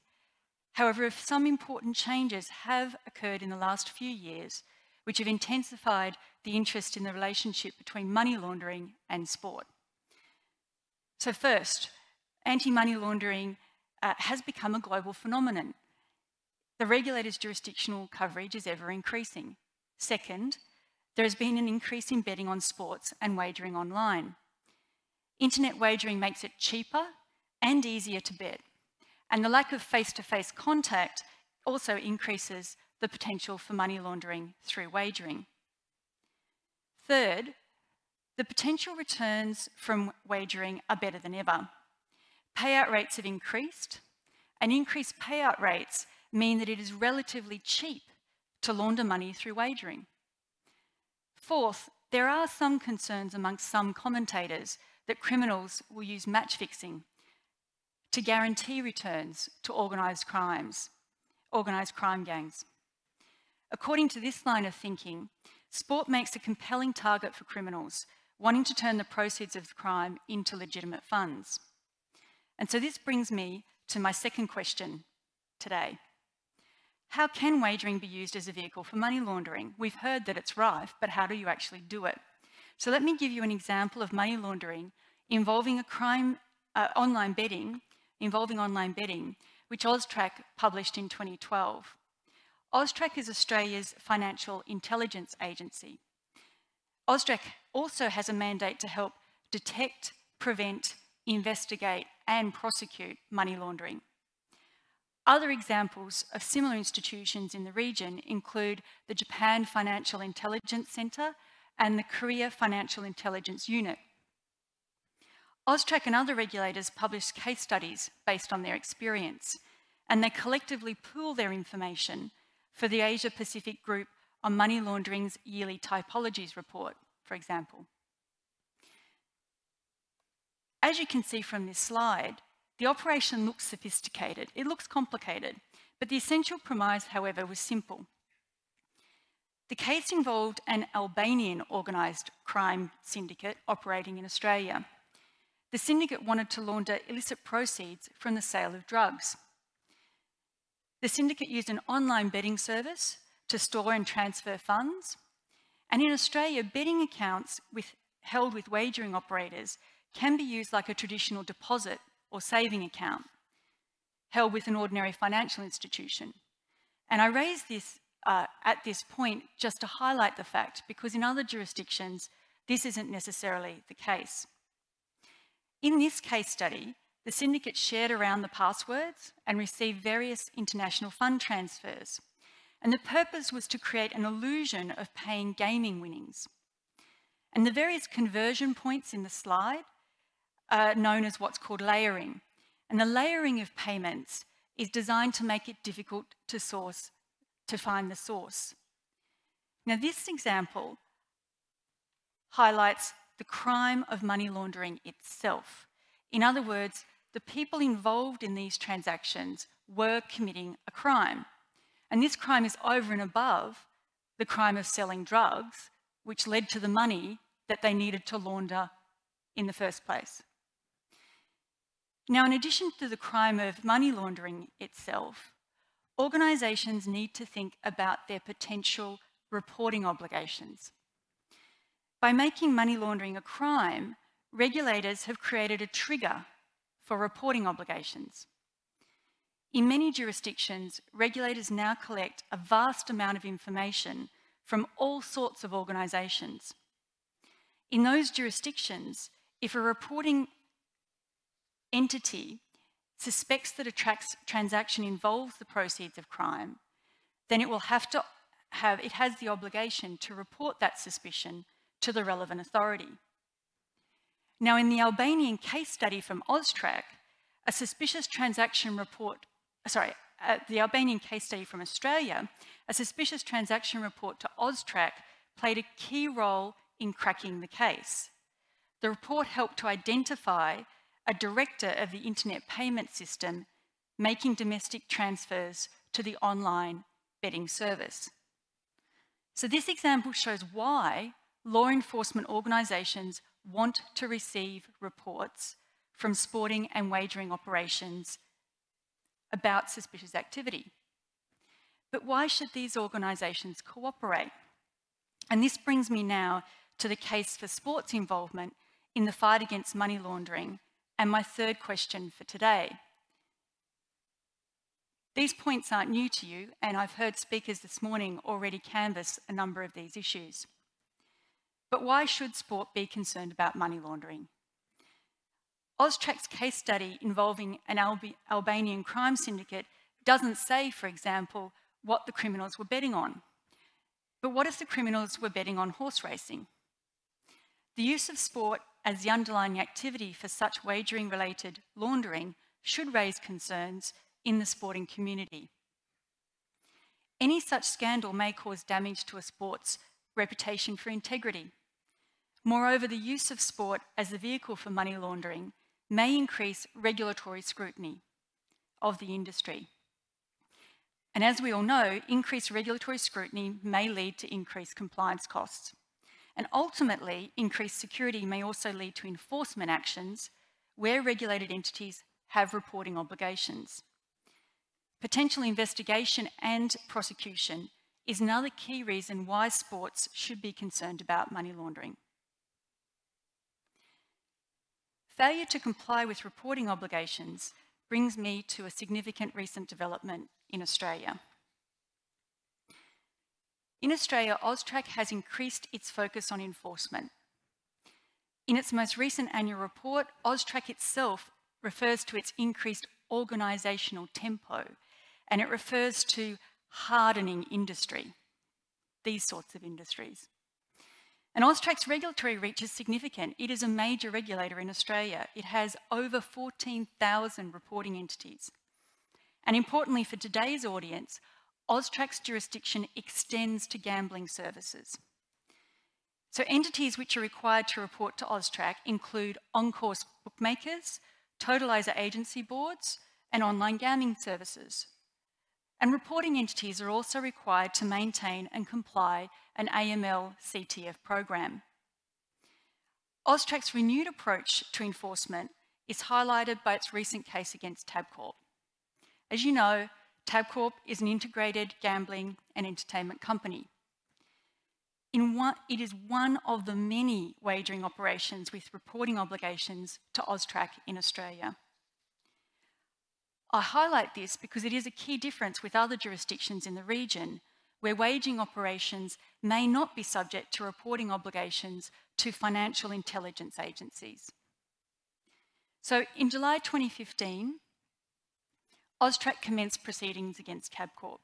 However, if some important changes have occurred in the last few years, which have intensified the interest in the relationship between money laundering and sport. So first, anti-money laundering has become a global phenomenon. The regulator's jurisdictional coverage is ever increasing. Second, there has been an increase in betting on sports and wagering online. Internet wagering makes it cheaper and easier to bet, and the lack of face-to-face contact also increases the potential for money laundering through wagering. Third, the potential returns from wagering are better than ever. Payout rates have increased, and increased payout rates mean that it is relatively cheap to launder money through wagering. Fourth, there are some concerns amongst some commentators that criminals will use match fixing to guarantee returns to organised crime gangs. According to this line of thinking, sport makes a compelling target for criminals wanting to turn the proceeds of the crime into legitimate funds. And so this brings me to my second question today. How can wagering be used as a vehicle for money laundering? We've heard that it's rife, but how do you actually do it? So let me give you an example of money laundering involving online betting, which Austrack published in 2012. Austrack is Australia's financial intelligence agency. Austrack also has a mandate to help detect, prevent, investigate, and prosecute money laundering. Other examples of similar institutions in the region include the Japan Financial Intelligence Centre and the Korea Financial Intelligence Unit. Austrack and other regulators publish case studies based on their experience, and they collectively pool their information for the Asia-Pacific Group on Money Laundering's yearly typologies report, for example. As you can see from this slide, the operation looks sophisticated, it looks complicated, but the essential premise, however, was simple. The case involved an Albanian organised crime syndicate operating in Australia. The syndicate wanted to launder illicit proceeds from the sale of drugs. The syndicate used an online betting service to store and transfer funds. And in Australia, betting accounts held with wagering operators can be used like a traditional deposit or saving account held with an ordinary financial institution. And I raise this at this point just to highlight the fact, because in other jurisdictions, this isn't necessarily the case. In this case study, the syndicate shared around the passwords and received various international fund transfers. And the purpose was to create an illusion of paying gaming winnings. And the various conversion points in the slide are known as what's called layering. And the layering of payments is designed to make it difficult to find the source. Now, this example highlights the crime of money laundering itself. In other words, the people involved in these transactions were committing a crime. And this crime is over and above the crime of selling drugs, which led to the money that they needed to launder in the first place. Now, in addition to the crime of money laundering itself, organisations need to think about their potential reporting obligations. By making money laundering a crime, regulators have created a trigger for reporting obligations. In many jurisdictions, regulators now collect a vast amount of information from all sorts of organisations. In those jurisdictions, if a reporting entity suspects that a transaction involves the proceeds of crime, then it has the obligation to report that suspicion to the relevant authority. Now, in the Albanian case study from Austrack, the Albanian case study from Australia, a suspicious transaction report to Austrack played a key role in cracking the case. The report helped to identify a director of the internet payment system making domestic transfers to the online betting service. So this example shows why law enforcement organisations want to receive reports from sporting and wagering operations about suspicious activity. But why should these organisations cooperate? And this brings me now to the case for sports involvement in the fight against money laundering, and my third question for today. These points aren't new to you, and I've heard speakers this morning already canvass a number of these issues. But why should sport be concerned about money laundering? Austrack's case study involving an Albanian crime syndicate doesn't say, for example, what the criminals were betting on. But what if the criminals were betting on horse racing? The use of sport as the underlying activity for such wagering-related laundering should raise concerns in the sporting community. Any such scandal may cause damage to a sport's reputation for integrity. Moreover, the use of sport as the vehicle for money laundering may increase regulatory scrutiny of the industry. And as we all know, increased regulatory scrutiny may lead to increased compliance costs. And ultimately, increased security may also lead to enforcement actions where regulated entities have reporting obligations. Potential investigation and prosecution is another key reason why sports should be concerned about money laundering. Failure to comply with reporting obligations brings me to a significant recent development in Australia. In Australia, Austrack has increased its focus on enforcement. In its most recent annual report, Austrack itself refers to its increased organisational tempo, and it refers to hardening industry, these sorts of industries. And Austrack's regulatory reach is significant. It is a major regulator in Australia. It has over 14,000 reporting entities. And importantly for today's audience, Austrack's jurisdiction extends to gambling services. So entities which are required to report to Austrack include on-course bookmakers, totaliser agency boards, and online gambling services. And reporting entities are also required to maintain and comply an AML-CTF program. Austrack's renewed approach to enforcement is highlighted by its recent case against Tabcorp. As you know, Tabcorp is an integrated gambling and entertainment company. It is one of the many wagering operations with reporting obligations to Austrack in Australia. I highlight this because it is a key difference with other jurisdictions in the region where wagering operations may not be subject to reporting obligations to financial intelligence agencies. So in July 2015, Austrack commenced proceedings against Tabcorp.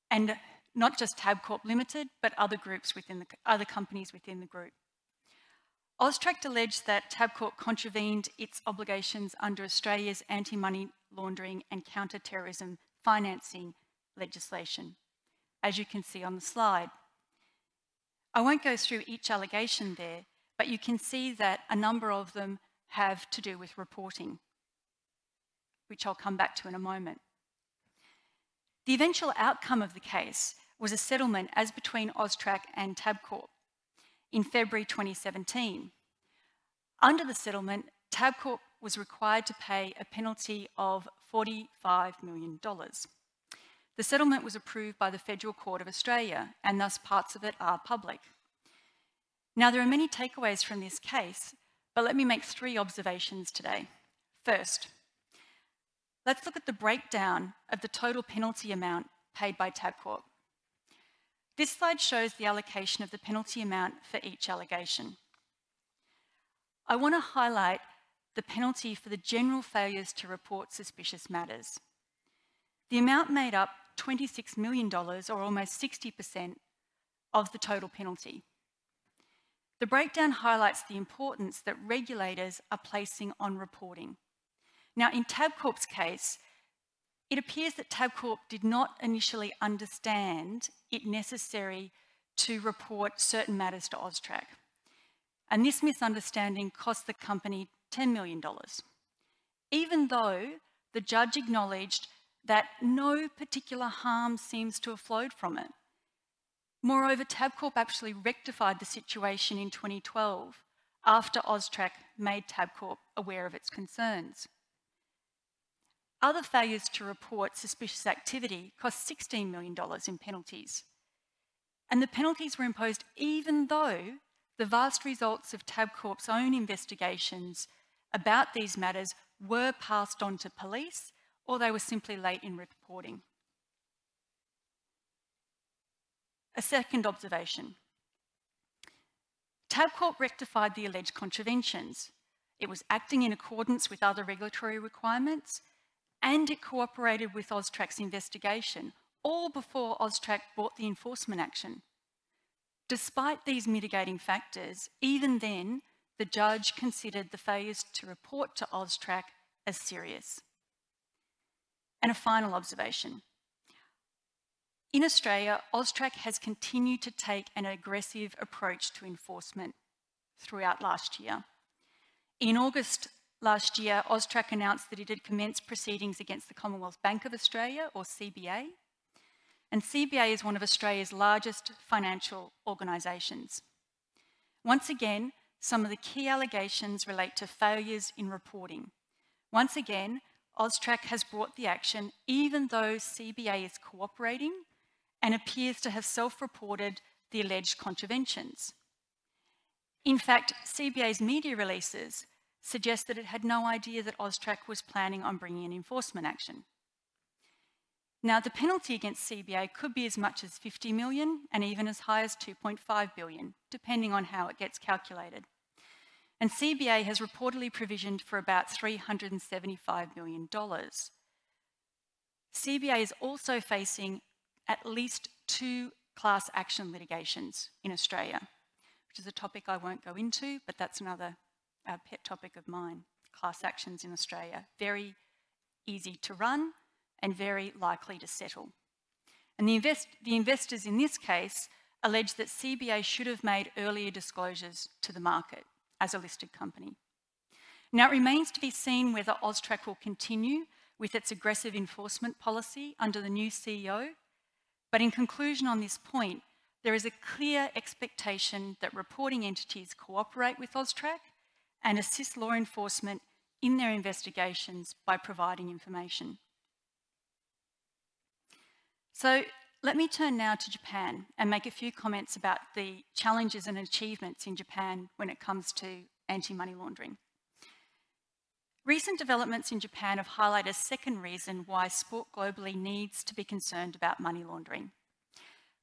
And not just Tabcorp Limited, but other companies within the group. Austrack alleged that Tabcorp contravened its obligations under Australia's anti-money laundering and counter-terrorism financing legislation, as you can see on the slide. I won't go through each allegation there, but you can see that a number of them have to do with reporting, which I'll come back to in a moment. The eventual outcome of the case was a settlement as between Austrack and Tabcorp in February 2017. Under the settlement, Tabcorp was required to pay a penalty of $45 million. The settlement was approved by the Federal Court of Australia, and thus parts of it are public. Now, there are many takeaways from this case, but let me make 3 observations today. First, let's look at the breakdown of the total penalty amount paid by Tabcorp. This slide shows the allocation of the penalty amount for each allegation. I want to highlight the penalty for the general failures to report suspicious matters. The amount made up $26 million, or almost 60% of the total penalty. The breakdown highlights the importance that regulators are placing on reporting. Now, in Tabcorp's case, it appears that Tabcorp did not initially understand it necessary to report certain matters to Austrack. And this misunderstanding cost the company $10 million, even though the judge acknowledged that no particular harm seems to have flowed from it. Moreover, Tabcorp actually rectified the situation in 2012 after Austrack made Tabcorp aware of its concerns. Other failures to report suspicious activity cost $16 million in penalties. And the penalties were imposed even though the vast results of Tabcorp's own investigations about these matters were passed on to police, or they were simply late in reporting. A second observation. Tabcorp rectified the alleged contraventions. It was acting in accordance with other regulatory requirements, and it cooperated with Austrack's investigation, all before Austrack brought the enforcement action. Despite these mitigating factors, even then, the judge considered the failures to report to Austrack as serious. And a final observation. In Australia, Austrack has continued to take an aggressive approach to enforcement throughout last year. In August last year, Austrack announced that it had commenced proceedings against the Commonwealth Bank of Australia, or CBA. And CBA is one of Australia's largest financial organisations. Once again, some of the key allegations relate to failures in reporting. Once again, Austrack has brought the action even though CBA is cooperating and appears to have self-reported the alleged contraventions. In fact, CBA's media releases suggest that it had no idea that Austrack was planning on bringing an enforcement action. Now, the penalty against CBA could be as much as $50 million and even as high as $2.5 billion, depending on how it gets calculated. And CBA has reportedly provisioned for about $375 million. CBA is also facing at least 2 class action litigations in Australia, which is a topic I won't go into, but that's another pet topic of mine. Class actions in Australia, very easy to run and very likely to settle. And the investors in this case allege that CBA should have made earlier disclosures to the market as a listed company. Now, it remains to be seen whether Austrack will continue with its aggressive enforcement policy under the new CEO, but in conclusion on this point, there is a clear expectation that reporting entities cooperate with Austrack and assist law enforcement in their investigations by providing information. So let me turn now to Japan and make a few comments about the challenges and achievements in Japan when it comes to anti-money laundering. Recent developments in Japan have highlighted a second reason why sport globally needs to be concerned about money laundering.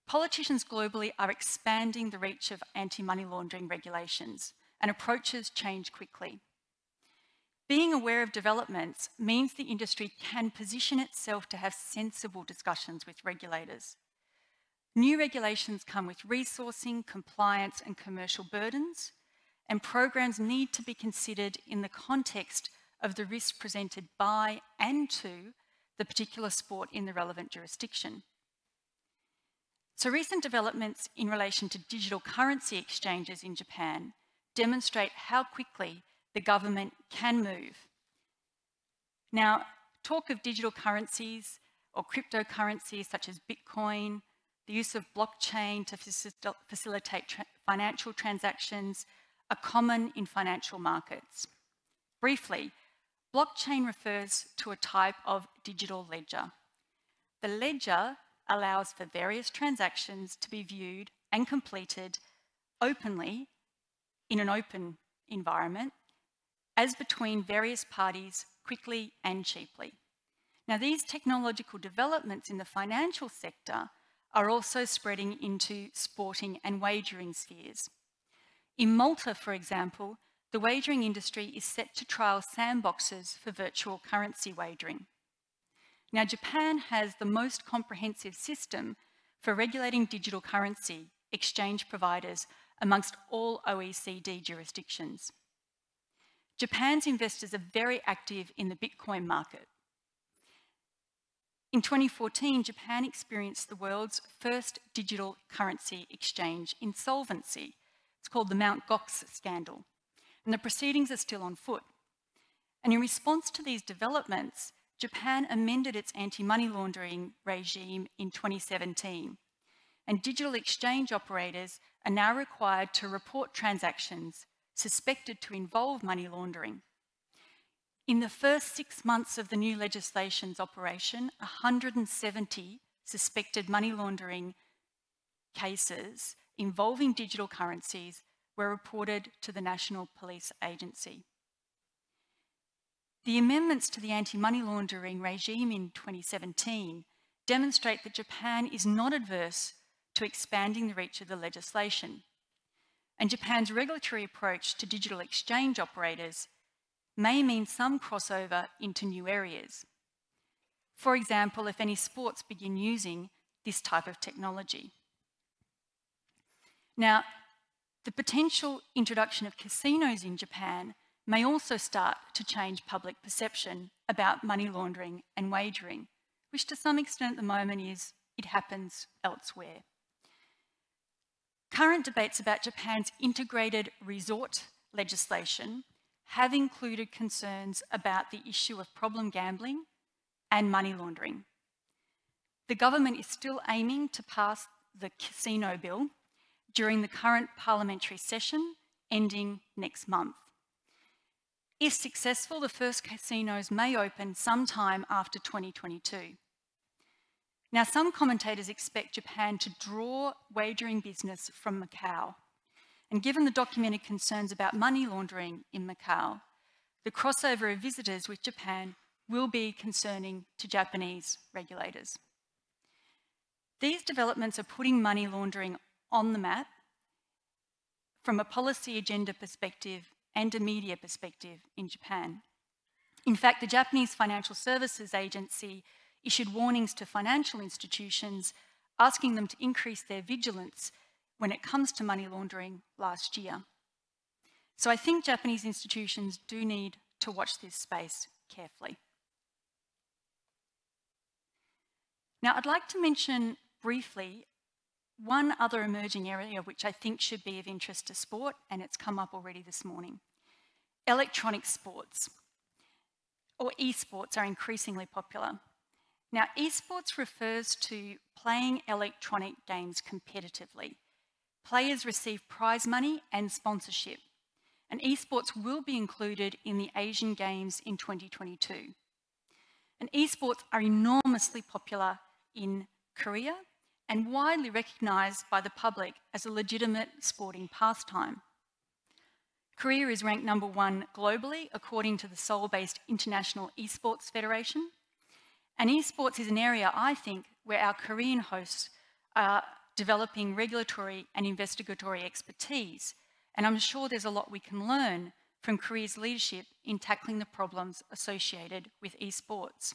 Politicians globally are expanding the reach of anti-money laundering regulations, and approaches change quickly. Being aware of developments means the industry can position itself to have sensible discussions with regulators. New regulations come with resourcing, compliance, and commercial burdens, and programs need to be considered in the context of the risk presented by and to the particular sport in the relevant jurisdiction. So recent developments in relation to digital currency exchanges in Japan demonstrate how quickly the government can move. Now, talk of digital currencies or cryptocurrencies such as Bitcoin, the use of blockchain to facilitate financial transactions are common in financial markets. Briefly, blockchain refers to a type of digital ledger. The ledger allows for various transactions to be viewed and completed openly in an open environment as between various parties quickly and cheaply. Now, these technological developments in the financial sector are also spreading into sporting and wagering spheres. In Malta, for example, the wagering industry is set to trial sandboxes for virtual currency wagering. Now, Japan has the most comprehensive system for regulating digital currency exchange providers amongst all OECD jurisdictions. Japan's investors are very active in the Bitcoin market. In 2014, Japan experienced the world's first digital currency exchange insolvency. It's called the Mt. Gox scandal, and the proceedings are still on foot. And in response to these developments, Japan amended its anti-money laundering regime in 2017, and digital exchange operators are now required to report transactions suspected to involve money laundering. In the first 6 months of the new legislation's operation, 170 suspected money laundering cases involving digital currencies were reported to the National Police Agency. The amendments to the anti-money laundering regime in 2017 demonstrate that Japan is not adverse to expanding the reach of the legislation. And Japan's regulatory approach to digital exchange operators may mean some crossover into new areas. For example, if any sports begin using this type of technology. Now, the potential introduction of casinos in Japan may also start to change public perception about money laundering and wagering, which to some extent at the moment is it happens elsewhere. Current debates about Japan's integrated resort legislation have included concerns about the issue of problem gambling and money laundering. The government is still aiming to pass the casino bill during the current parliamentary session ending next month. If successful, the first casinos may open sometime after 2022. Now, some commentators expect Japan to draw wagering business from Macau. And given the documented concerns about money laundering in Macau, the crossover of visitors with Japan will be concerning to Japanese regulators. These developments are putting money laundering on the map from a policy agenda perspective and a media perspective in Japan. In fact, the Japanese Financial Services Agency issued warnings to financial institutions asking them to increase their vigilance when it comes to money laundering last year. So I think Japanese institutions do need to watch this space carefully. Now, I'd like to mention briefly one other emerging area which I think should be of interest to sport, and it's come up already this morning. Electronic sports, or esports, are increasingly popular. Now, esports refers to playing electronic games competitively. Players receive prize money and sponsorship, and esports will be included in the Asian Games in 2022. And esports are enormously popular in Korea and widely recognised by the public as a legitimate sporting pastime. Korea is ranked #1 globally according to the Seoul-based International Esports Federation. And esports is an area, I think, where our Korean hosts are developing regulatory and investigatory expertise. And I'm sure there's a lot we can learn from Korea's leadership in tackling the problems associated with esports.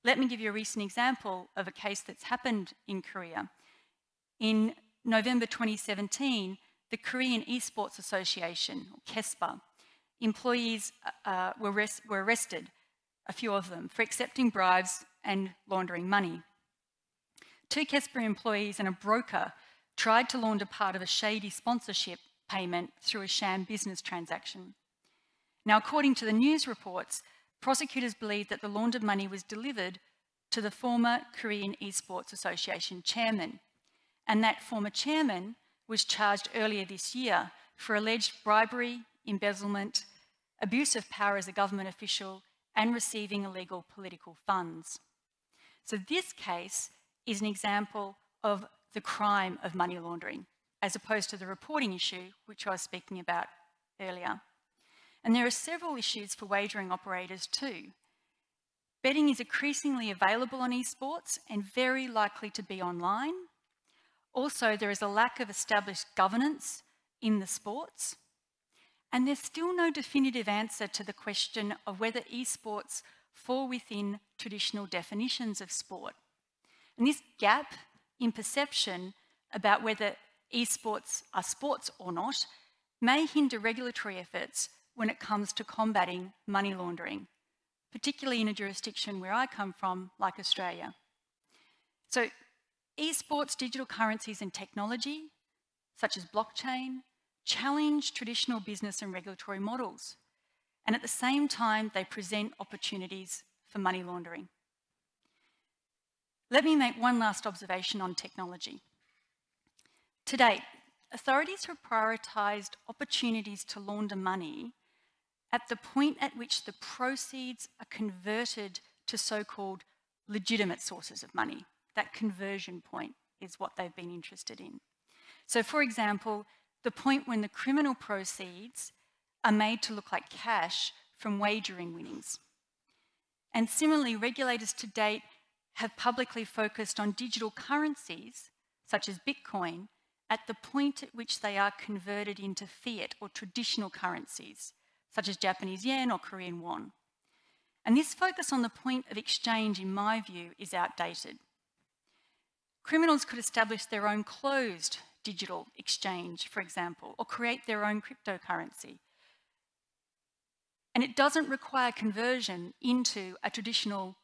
Let me give you a recent example of a case that's happened in Korea. In November 2017, the Korean Esports Association, or KESPA, employees were arrested, a few of them, for accepting bribes and laundering money. 2 KESPA employees and a broker tried to launder part of a shady sponsorship payment through a sham business transaction. Now, according to the news reports, prosecutors believe that the laundered money was delivered to the former Korean Esports Association chairman, and that former chairman was charged earlier this year for alleged bribery, embezzlement, abuse of power as a government official, and receiving illegal political funds. So this case is an example of the crime of money laundering, as opposed to the reporting issue, which I was speaking about earlier. And there are several issues for wagering operators too. Betting is increasingly available on esports and very likely to be online. Also, there is a lack of established governance in the sports. And there's still no definitive answer to the question of whether esports fall within traditional definitions of sport. And this gap in perception about whether esports are sports or not may hinder regulatory efforts when it comes to combating money laundering, particularly in a jurisdiction where I come from, like Australia. So, esports, digital currencies and technology, such as blockchain, challenge traditional business and regulatory models. And at the same time, they present opportunities for money laundering. Let me make one last observation on technology. To date, authorities have prioritised opportunities to launder money at the point at which the proceeds are converted to so-called legitimate sources of money. That conversion point is what they've been interested in. So, for example, the point when the criminal proceeds are made to look like cash from wagering winnings. And similarly, regulators to date have publicly focused on digital currencies, such as Bitcoin, at the point at which they are converted into fiat or traditional currencies, such as Japanese yen or Korean won. And this focus on the point of exchange, in my view, is outdated. Criminals could establish their own closed digital exchange, for example, or create their own cryptocurrency. And it doesn't require conversion into a traditional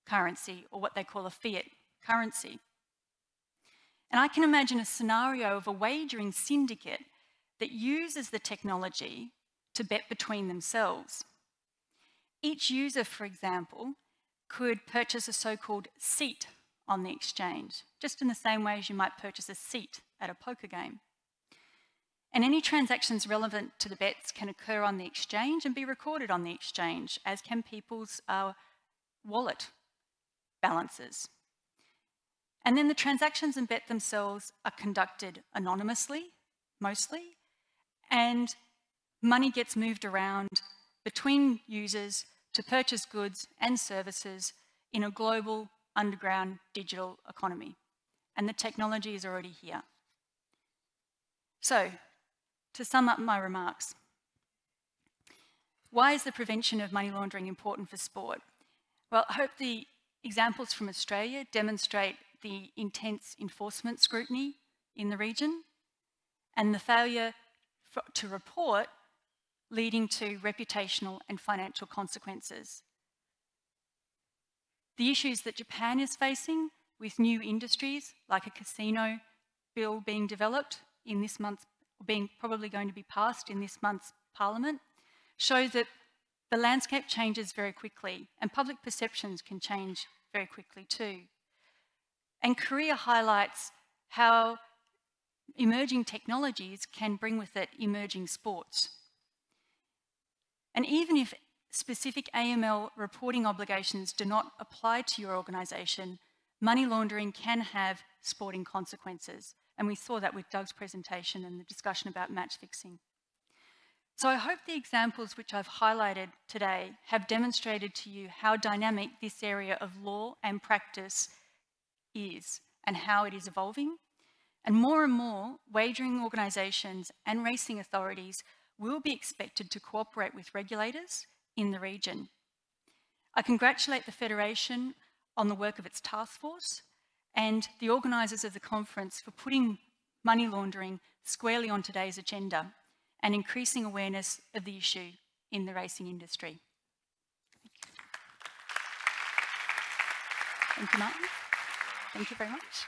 currency or what they call a fiat currency. And I can imagine a scenario of a wagering syndicate that uses the technology to bet between themselves. Each user, for example, could purchase a so-called seat on the exchange, just in the same way as you might purchase a seat at a poker game. And any transactions relevant to the bets can occur on the exchange and be recorded on the exchange, as can people's wallet balances. And then the transactions and bet themselves are conducted anonymously, mostly, and money gets moved around between users to purchase goods and services in a global underground digital economy. And the technology is already here. So, to sum up my remarks, why is the prevention of money laundering important for sport? Well, I hope the examples from Australia demonstrate the intense enforcement scrutiny in the region and the failure to report leading to reputational and financial consequences. The issues that Japan is facing with new industries, like a casino bill being developed in this month's, probably going to be passed in this month's Parliament, show that the landscape changes very quickly and public perceptions can change very quickly too. And Korea highlights how emerging technologies can bring with it emerging sports. And even if specific AML reporting obligations do not apply to your organisation, money laundering can have sporting consequences. And we saw that with Doug's presentation and the discussion about match fixing. So I hope the examples which I've highlighted today have demonstrated to you how dynamic this area of law and practice is and how it is evolving. And more, wagering organisations and racing authorities will be expected to cooperate with regulators in the region. I congratulate the Federation on the work of its task force and the organisers of the conference for putting money laundering squarely on today's agenda and increasing awareness of the issue in the racing industry. Thank you, Martin. Thank you very much.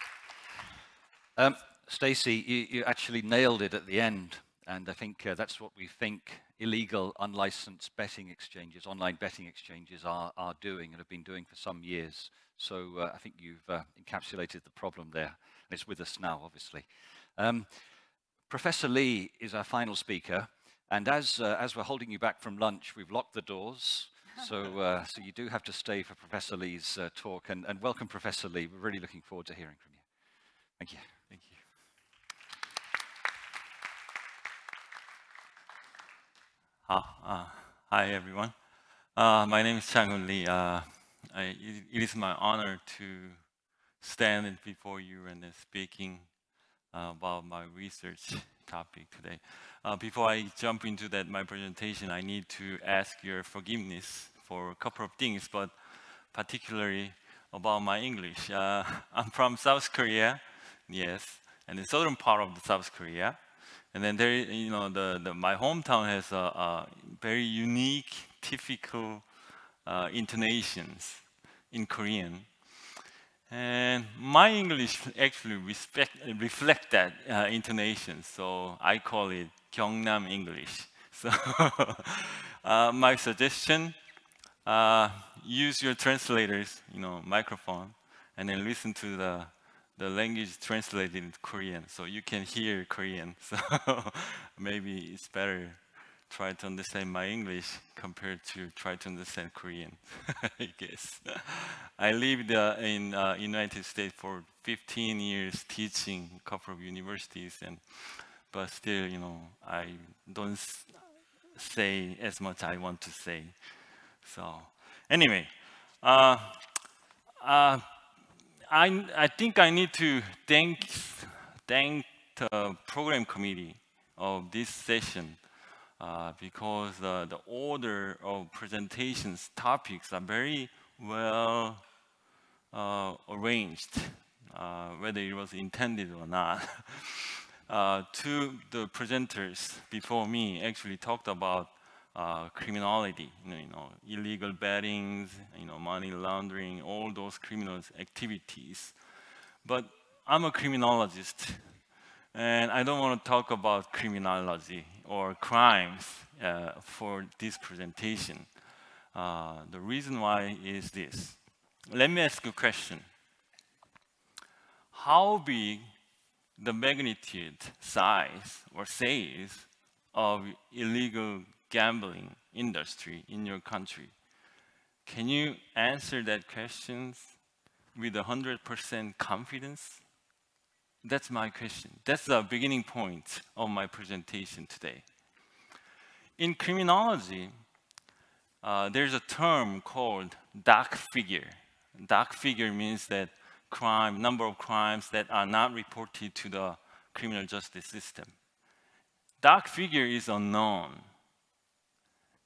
Stacey, you actually nailed it at the end, and I think that's what we think illegal, unlicensed betting exchanges, online betting exchanges are doing and have been doing for some years. So I think you've encapsulated the problem there, and it's with us now, obviously. Professor Lee is our final speaker, and as we're holding you back from lunch, we've locked the doors, so you do have to stay for Professor Lee's talk, and welcome, Professor Lee. We're really looking forward to hearing from you. Thank you. Thank you. Hi, everyone. My name is Changhun Lee. It is my honor to stand before you and speaking about my research topic today. Before I jump into my presentation, I need to ask your forgiveness for a couple of things, but particularly about my English. I'm from South Korea, yes, and the southern part of South Korea. And then there, you know, my hometown has a very unique, typical intonations in Korean. And my English actually reflect that intonation, so I call it Gyeongnam English. So my suggestion, use your translators, you know, microphone, and then listen to the language translated into Korean, so you can hear Korean. So maybe it's better try to understand my English compared to try to understand Korean, I guess. I lived in United States for 15 years teaching a couple of universities, but still, you know, I don't say as much I want to say. So anyway, I think I need to thank the program committee of this session because the order of presentations topics are very well arranged, whether it was intended or not. Two the presenters before me actually talked about criminality, you know, illegal bettings, you know, money laundering, all those criminal activities. But I'm a criminologist, and I don't want to talk about criminology or crimes for this presentation. The reason why is this. Let me ask you a question. How big the magnitude, size, or size of illegal gambling industry in your country? Can you answer that question with 100% confidence? That's my question. That's the beginning point of my presentation today. In criminology, there's a term called dark figure. Dark figure means that number of crimes that are not reported to the criminal justice system. Dark figure is unknown.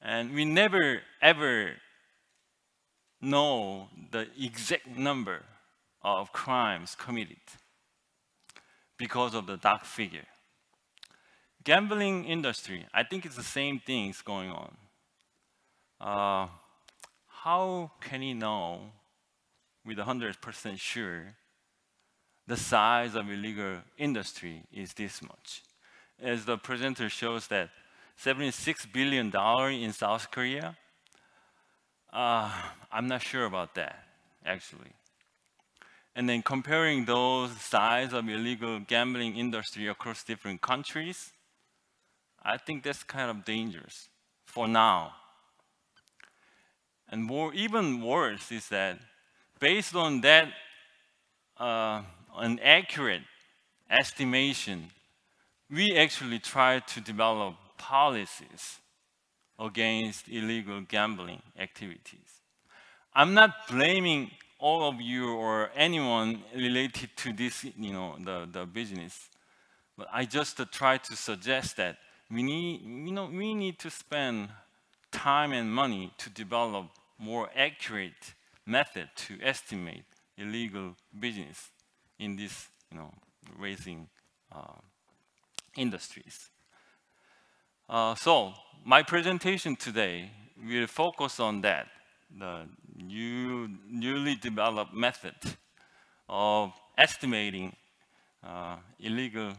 And we never ever know the exact number of crimes committed because of the dark figure. Gambling industry, I think it's the same thing is going on. How can you know with 100% sure the size of illegal industry is this much? As the presenter shows that $76 billion in South Korea, I'm not sure about that, actually. And then comparing those size of illegal gambling industry across different countries, I think that's kind of dangerous for now. And even worse is that based on that an accurate estimation, we actually try to develop policies against illegal gambling activities. I'm not blaming all of you or anyone related to this, the business, but I just try to suggest that we need to spend time and money to develop more accurate method to estimate illegal business in this, racing industries. So my presentation today will focus on that, the newly developed method of estimating illegal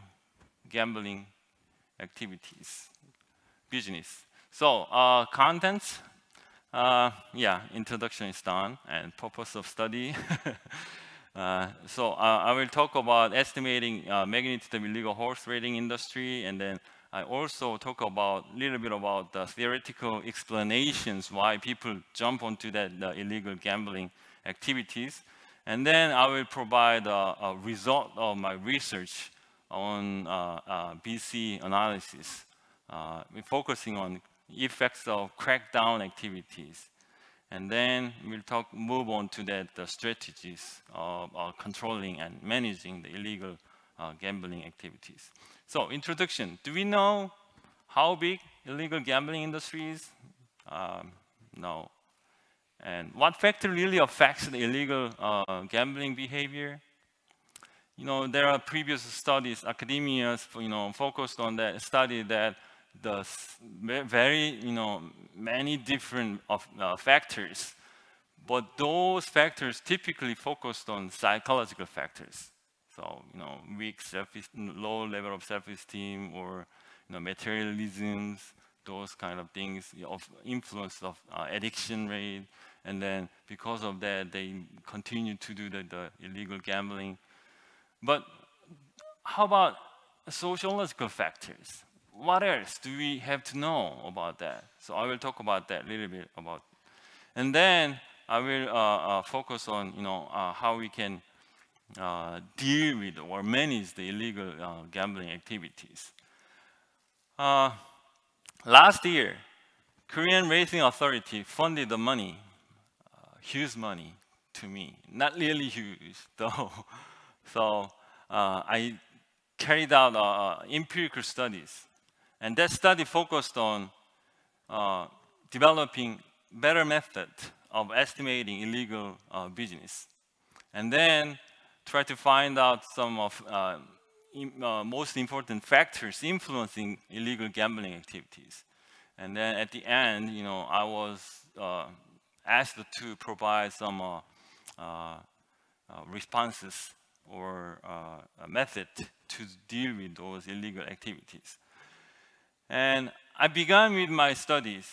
gambling activities, business. So contents, introduction is done, and purpose of study. So I will talk about estimating magnitude of illegal horse racing industry, and then I also talk about a little bit about the theoretical explanations why people jump onto that illegal gambling activities. And then I will provide a result of my research on BC analysis, focusing on effects of crackdown activities. And then we'll move on to that the strategies of controlling and managing the illegal gambling activities. So, introduction. Do we know how big illegal gambling industry is? No. And what factor really affects the illegal gambling behavior? There are previous studies, academia, focused on that, study that the very, many different factors, but those factors typically focused on psychological factors. So, weak low level of self-esteem, or materialisms, those kind of things, of influence of addiction rate, and then because of that, they continue to do the illegal gambling. But how about sociological factors? What else do we have to know about that? So I will talk about that a little bit about, and then I will focus on how we can deal with or manage the illegal gambling activities. Last year, Korean Racing Authority funded the money, huge money to me, not really huge though. So I carried out empirical studies, and that study focused on developing better method of estimating illegal business, and then try to find out some of most important factors influencing illegal gambling activities. And then at the end, I was asked to provide some responses or a method to deal with those illegal activities. And I began with my studies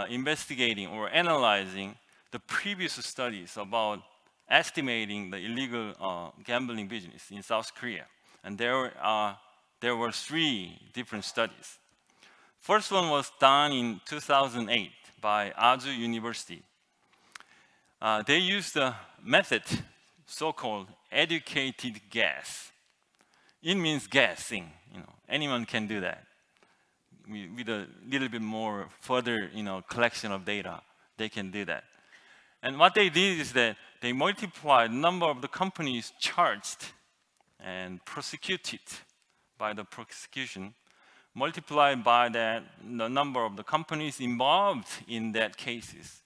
investigating or analyzing the previous studies about estimating the illegal gambling business in South Korea. And there were 3 different studies. First one was done in 2008 by Aju University. They used a method so-called educated guess. It means guessing. Anyone can do that. With a little bit more further, collection of data, they can do that. And what they did is that they multiplied the number of the companies charged and prosecuted by the prosecution, multiplied by that the number of the companies involved in that cases,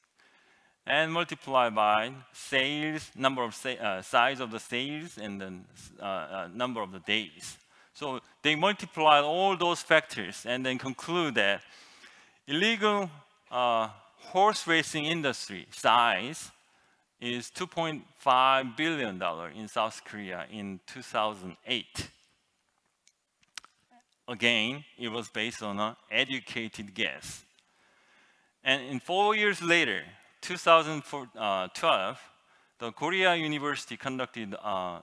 and multiplied by sales, number of size of the sales, and the number of the days. So they multiplied all those factors and then conclude that illegal horse racing industry size is $2.5 billion in South Korea in 2008. Again, it was based on an educated guess. And in 4 years later, 2012, the Korea University conducted a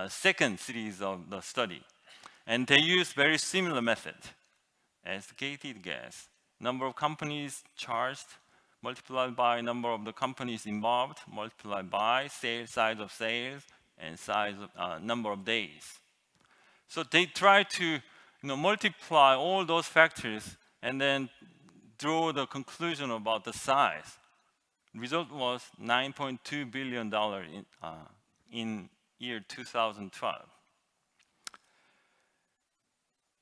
second series of the study. And they used very similar method, educated guess. Number of companies charged, multiplied by number of the companies involved, multiplied by size of sales, and size of, number of days. So they try to multiply all those factors and then draw the conclusion about the size. Result was $9.2 billion in year 2012.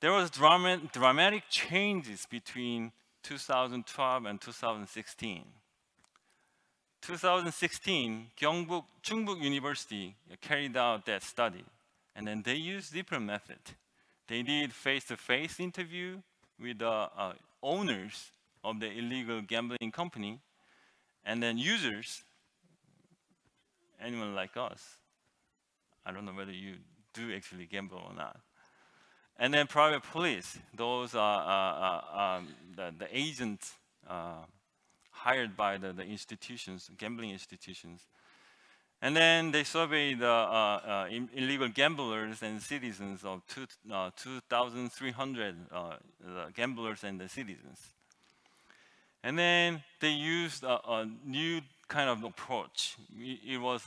There was dramatic changes between 2012 and 2016. 2016, Chungbuk University carried out that study, and then they used different method. They did face-to-face interview with the owners of the illegal gambling company, and then users, anyone like us. I don't know whether you do actually gamble or not. And then private police, those are the agents hired by the institutions, gambling institutions. And then they surveyed illegal gamblers and citizens of 2,300 gamblers and the citizens. And then they used a new kind of approach. It was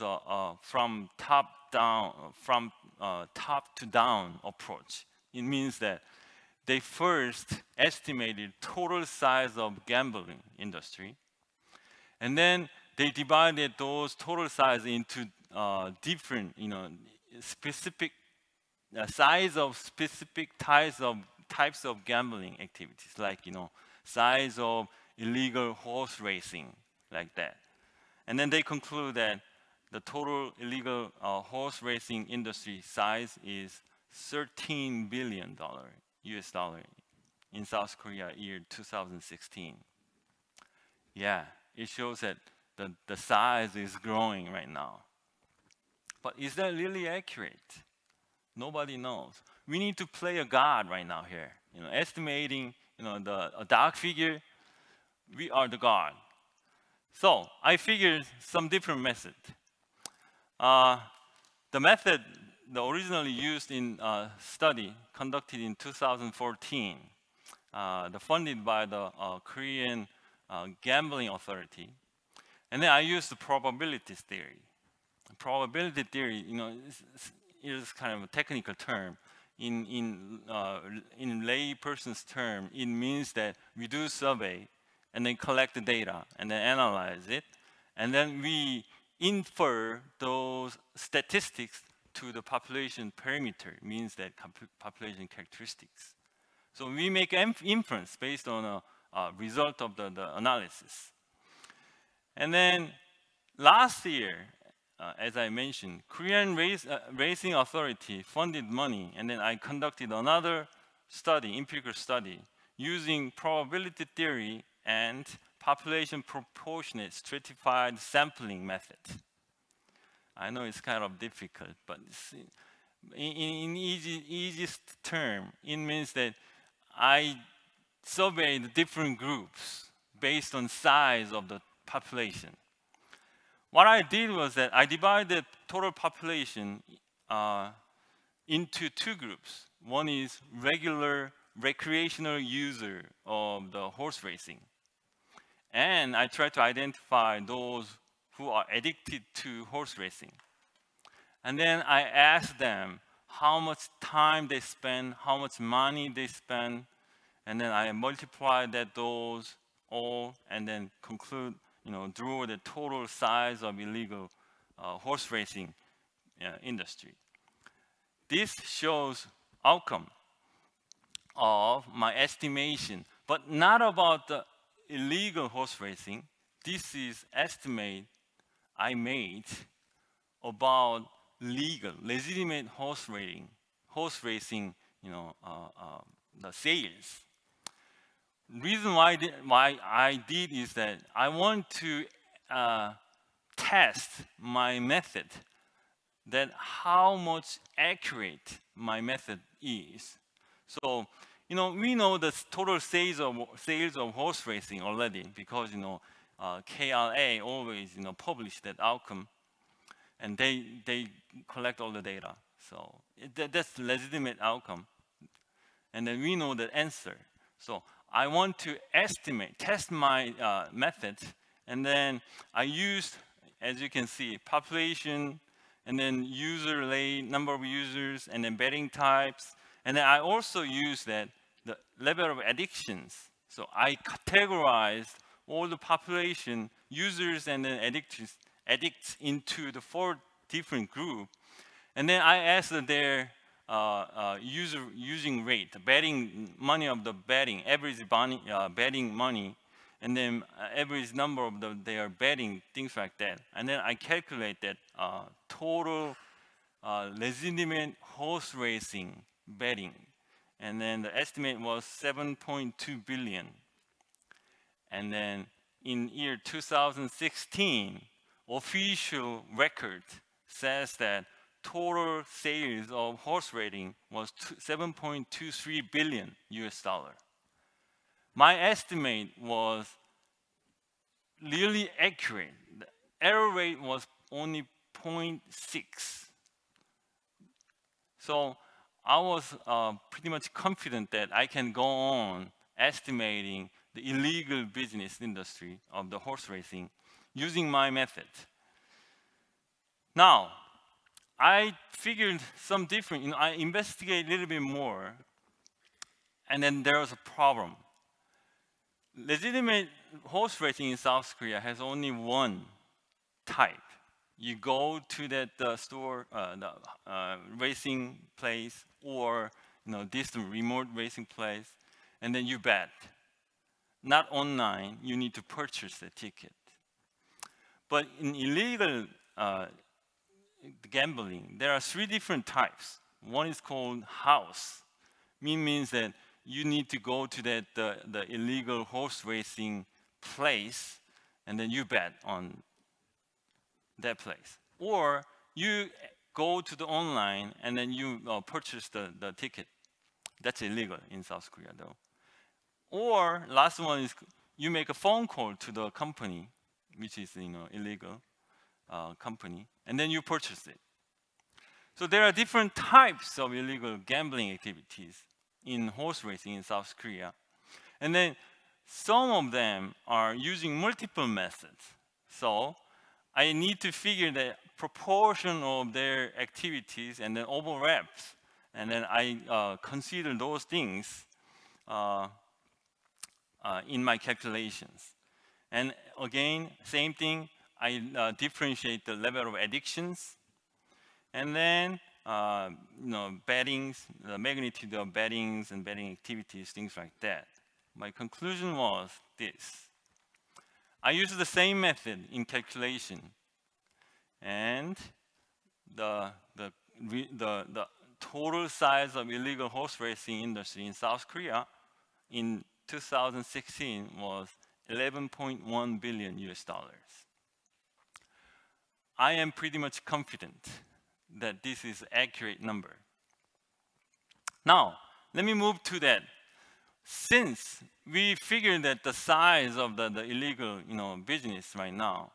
from top to down approach. It means that they first estimated total size of gambling industry, and then they divided those total size into different, specific size of specific types of gambling activities, like size of illegal horse racing, like that. And then they conclude that the total illegal horse racing industry size is $13 billion US dollar in South Korea year 2016. Yeah, it shows that the size is growing right now. But is that really accurate? Nobody knows. We need to play a god right now here. Estimating a dark figure, we are the god. So I figured some different method. The method originally used in a study conducted in 2014, funded by the Korean Gambling Authority. And then I used the probability theory. Probability theory, is kind of a technical term. In lay person's term, it means that we do survey and then collect the data and then analyze it, and then we infer those statistics to the population parameter, means that population characteristics. So we make inference based on a result of the analysis. And then last year, as I mentioned, Korean Racing Authority funded money, and then I conducted another study, empirical study, using probability theory and population proportionate stratified sampling method. I know it's kind of difficult, but in easiest term, it means that I surveyed different groups based on size of the population. What I did was that I divided total population into two groups. One is regular recreational user of the horse racing. And I tried to identify those who are addicted to horse racing. And then I asked them how much time they spend, how much money they spend, and then I multiplied those all, and then conclude, draw the total size of illegal horse racing industry. This shows outcome of my estimation, but not about the illegal horse racing. This is estimate I made about legal, legitimate horse racing, the sales. Reason why I did is that I want to test my method, that how much accurate my method is. So, we know the total sales of horse racing already, because KRA always publish that outcome, and they collect all the data. So that's the legitimate outcome, and then we know the answer. So I want to test my method, and then I used, as you can see, population and then user rate, number of users, and then betting types. And then I also use that the level of addictions. So I categorized all the population, users and then addicts into the 4 different groups. And then I asked their using rate, betting money of the betting, average betting money, and then average number of their betting, things like that. And then I calculate that total legitimate horse racing betting. And then the estimate was 7.2 billion. And then in year 2016, official record says that total sales of horse racing was 7.23 billion US dollar. My estimate was really accurate. The error rate was only 0.6. So I was pretty much confident that I can go on estimating the illegal business industry of the horse racing using my method. Now, I figured some different, I investigated a little bit more, and then there was a problem. Legitimate horse racing in South Korea has only one type. You go to that store, racing place, or distant remote racing place, and then you bet. Not online, you need to purchase the ticket. But in illegal gambling, there are 3 different types. One is called house. Means that you need to go to that the illegal horse racing place, and then you bet on that place. Or you go to the online, and then you purchase the ticket. That's illegal in South Korea, though. Or last one is you make a phone call to the company, which is illegal company, and then you purchase it. So there are different types of illegal gambling activities in horse racing in South Korea. And then some of them are using multiple methods. So I need to figure the proportion of their activities and then overlaps. And then I consider those things in my calculations. And again, same thing, I differentiate the level of addictions. And then bettings, the magnitude of bettings and betting activities, things like that. My conclusion was this. I used the same method in calculation, and the total size of illegal horse racing industry in South Korea in 2016 was 11.1 billion US dollars. I am pretty much confident that this is an accurate number. Now, let me move to that. Since we figured that the size of the illegal business right now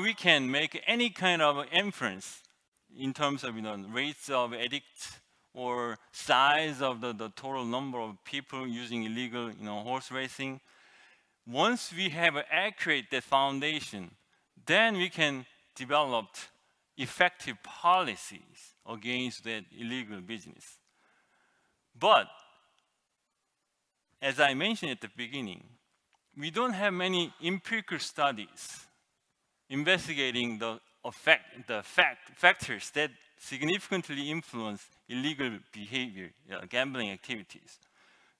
we can make any kind of inference in terms of rates of addicts or size of the total number of people using illegal horse racing. Once we have an accurate foundation, then we can develop effective policies against that illegal business. But as I mentioned at the beginning, we don't have many empirical studies investigating the factors that significantly influence illegal behavior, gambling activities.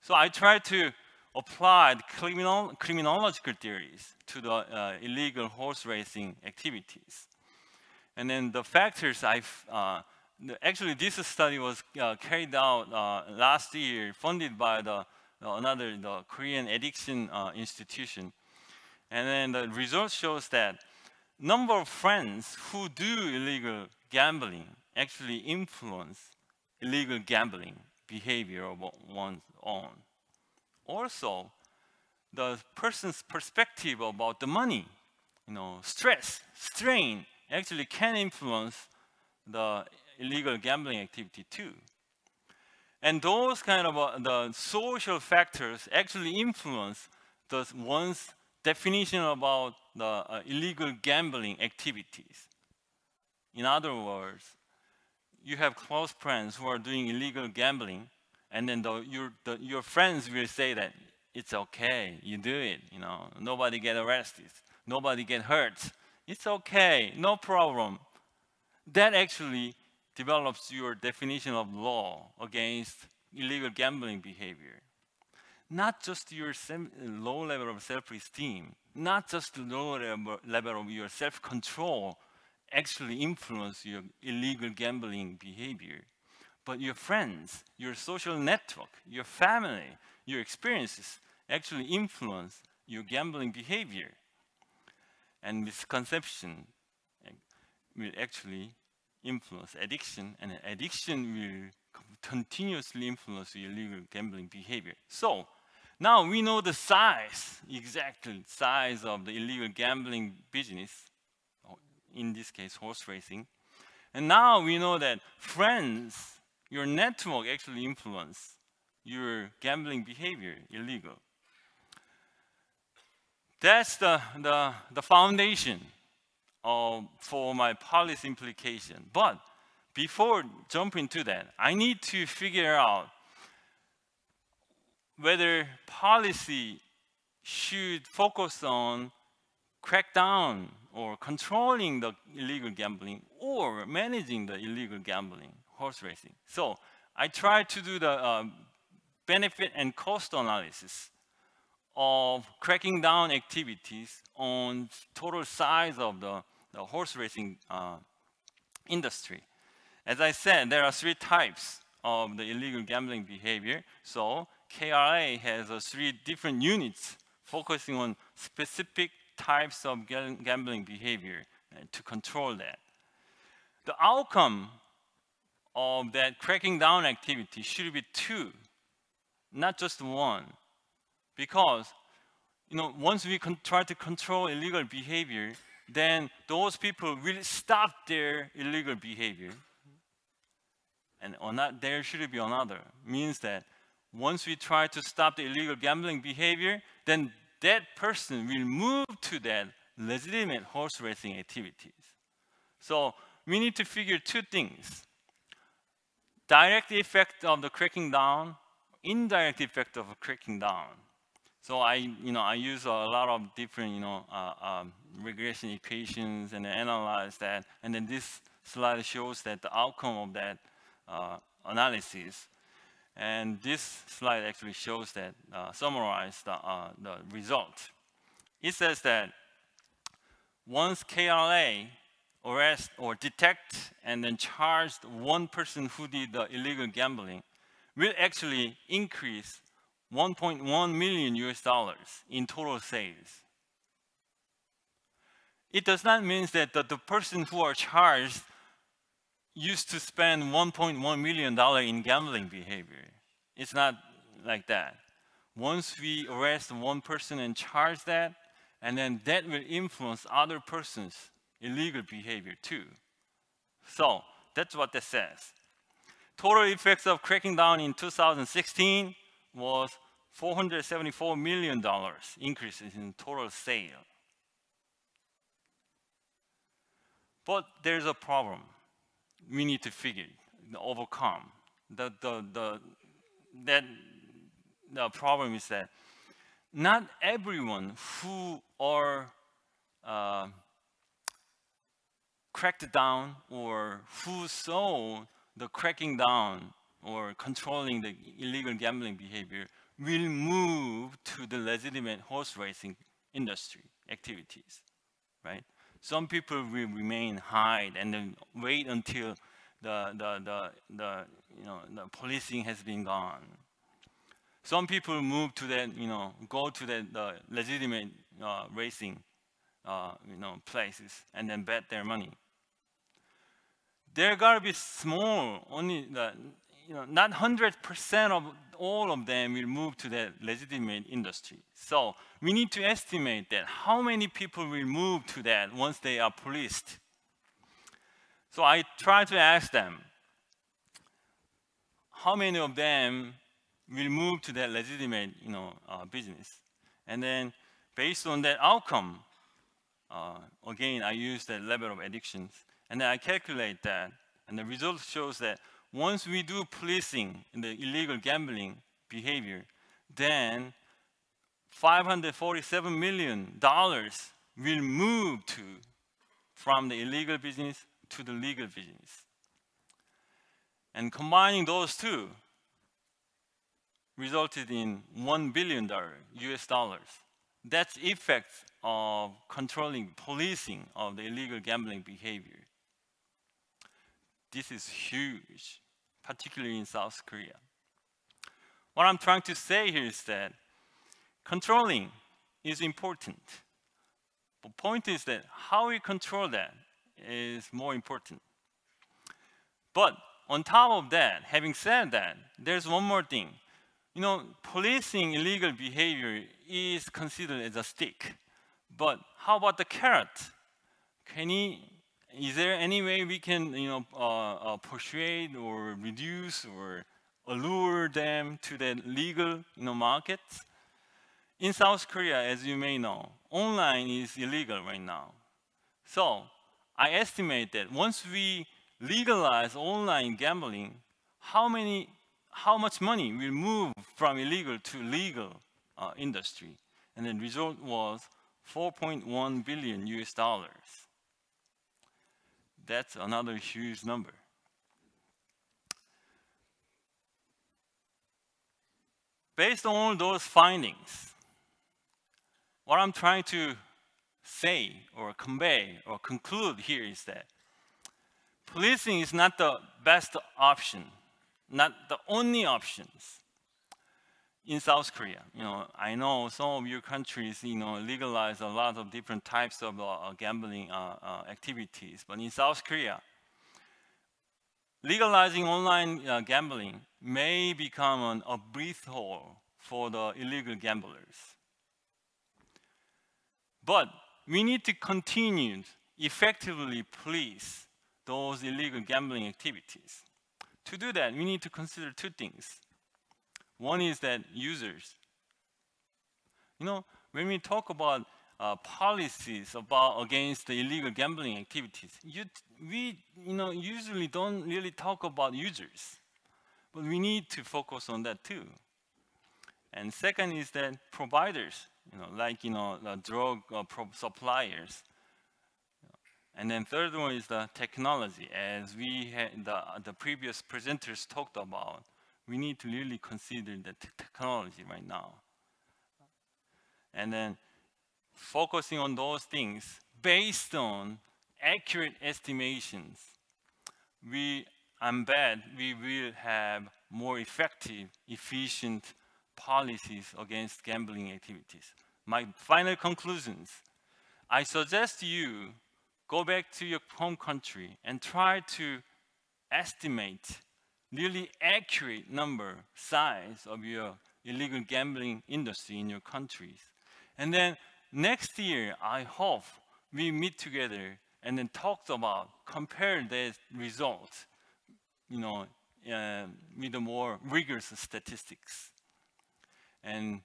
So I tried to apply criminological theories to the illegal horse racing activities. And then the factors actually this study was carried out last year, funded by the Korean Addiction Institution. And then the result shows that number of friends who do illegal gambling actually influence illegal gambling behavior of one's own. Also, the person's perspective about the money, stress, strain, actually can influence the illegal gambling activity too. And those kind of the social factors actually influence one's definition about the illegal gambling activities. In other words, you have close friends who are doing illegal gambling, and then your friends will say that it's okay, you do it, you know, nobody get arrested, nobody get hurt, it's okay, no problem. That actually develops your definition of law against illegal gambling behavior. Not just your low level of self-esteem, not just the low level of your self-control actually influence your illegal gambling behavior, but your friends, your social network, your family, your experiences actually influence your gambling behavior. And misconception will actually influence addiction, and addiction will continuously influence your illegal gambling behavior. So now we know the size, exactly size of the illegal gambling business, in this case horse racing. And now we know that friends, your network actually influence your gambling behavior, illegal. That's the foundation for my policy implication. But before jumping to that, I need to figure out whether policy should focus on crack down or controlling the illegal gambling or managing the illegal gambling, horse racing. So I tried to do the benefit and cost analysis of cracking down activities on total size of the horse racing industry. As I said, there are 3 types of the illegal gambling behavior. So KRA has 3 different units focusing on specific types of gambling behavior to control that. The outcome of that cracking down activity should be 2, not just 1. Because, you know, once we try to control illegal behavior, then those people will stop their illegal behavior. And there should be another. Means that once we try to stop the illegal gambling behavior, then that person will move to that legitimate horse racing activities. So we need to figure 2 things. Direct effect of the cracking down, indirect effect of cracking down. So I use a lot of different, regression equations and analyze that. And then this slide shows that the outcome of that analysis. And this slide actually shows that, summarize the result. It says that once KRA arrest or detect and then charge 1 person who did the illegal gambling, will actually increase $1.1 million in total sales. It does not mean that the person who are charged used to spend $1.1 million in gambling behavior. It's not like that. Once we arrest 1 person and charge that, and then that will influence other persons' illegal behavior too. So that's what that says. Total effects of cracking down in 2016 was $474 million increases in total sale. But there's a problem we need to overcome. The problem is that not everyone who are cracked down or who saw the cracking down or controlling the illegal gambling behavior will move to the legitimate horse racing industry activities, right? Some people will remain hide and then wait until the policing has been gone. Some people move to that, go to the legitimate racing, places and then bet their money. There gotta be small, only not 100% of all of them will move to that legitimate industry. So we need to estimate that how many people will move to that once they are policed. So I try to ask them, how many of them will move to that legitimate, business? And then based on that outcome, again, I use the level of addictions. And then I calculate that, and the result shows that once we do policing in the illegal gambling behavior, then $547 million will move from the illegal business to the legal business. And combining those two resulted in $1 billion US dollars. That's the effect of controlling, policing of the illegal gambling behavior. This is huge, particularly in South Korea. What I'm trying to say here is that controlling is important. The point is that how we control that is more important. But on top of that, having said that, there's one more thing. You know, policing illegal behavior is considered as a stick. But how about the carrot? Is there any way we can, persuade or reduce or allure them to the legal, market? In South Korea, as you may know, online is illegal right now. So I estimate that once we legalize online gambling, how much money will move from illegal to legal industry? And the result was $4.1 billion US dollars. That's another huge number. Based on all those findings, what I'm trying to say or convey or conclude here is that policing is not the best option, not the only options in South Korea. I know some of your countries, legalize a lot of different types of gambling activities, but in South Korea, legalizing online gambling may become a breath hole for the illegal gamblers. But we need to continue effectively police those illegal gambling activities. To do that, we need to consider two things. One is that users. When we talk about policies against the illegal gambling activities, we usually don't really talk about users, but we need to focus on that too. And second is that providers, the drug suppliers. And then third one is the technology. As we had the previous presenters talked about, we need to really consider the technology right now. And then focusing on those things based on accurate estimations, I'm bet we will have more effective, efficient policies against gambling activities. My final conclusions, I suggest you go back to your home country and try to estimate really accurate size of your illegal gambling industry in your countries. And then next year, I hope we meet together and then compare the results, with the more rigorous statistics. And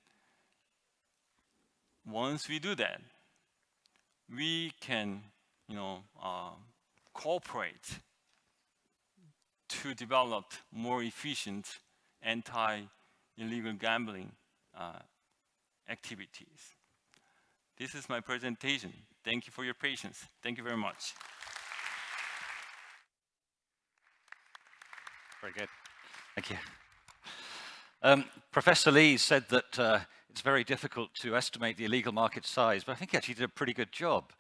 once we do that, we can, cooperate to develop more efficient anti-illegal gambling activities. This is my presentation. Thank you for your patience. Thank you very much. Very good. Thank you. Professor Lee said that it's very difficult to estimate the illegal market size, but I think he actually did a pretty good job.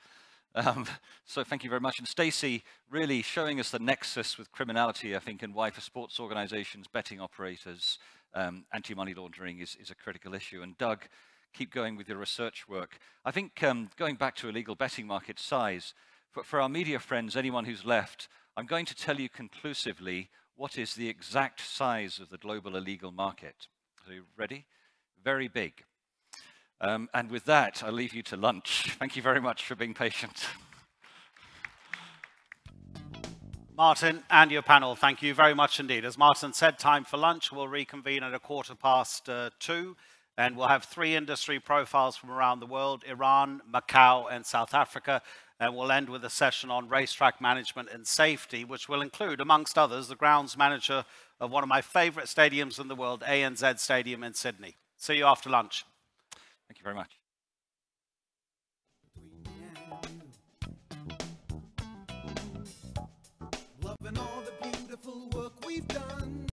So thank you very much. And Stacey really showing us the nexus with criminality, I think, and why for sports organizations, betting operators, anti-money laundering is a critical issue. And Doug, keep going with your research work. I think going back to illegal betting market size, for our media friends, anyone who's left, I'm going to tell you conclusively what is the exact size of the global illegal market. Are you ready? Very big. And with that, I'll leave you to lunch. Thank you very much for being patient. Martin and your panel, thank you very much indeed. As Martin said, time for lunch. We'll reconvene at 2:15, and we'll have 3 industry profiles from around the world: Iran, Macau, and South Africa. And we'll end with a session on racetrack management and safety, which will include, amongst others, the grounds manager of one of my favorite stadiums in the world, ANZ Stadium in Sydney. See you after lunch. Thank you very much.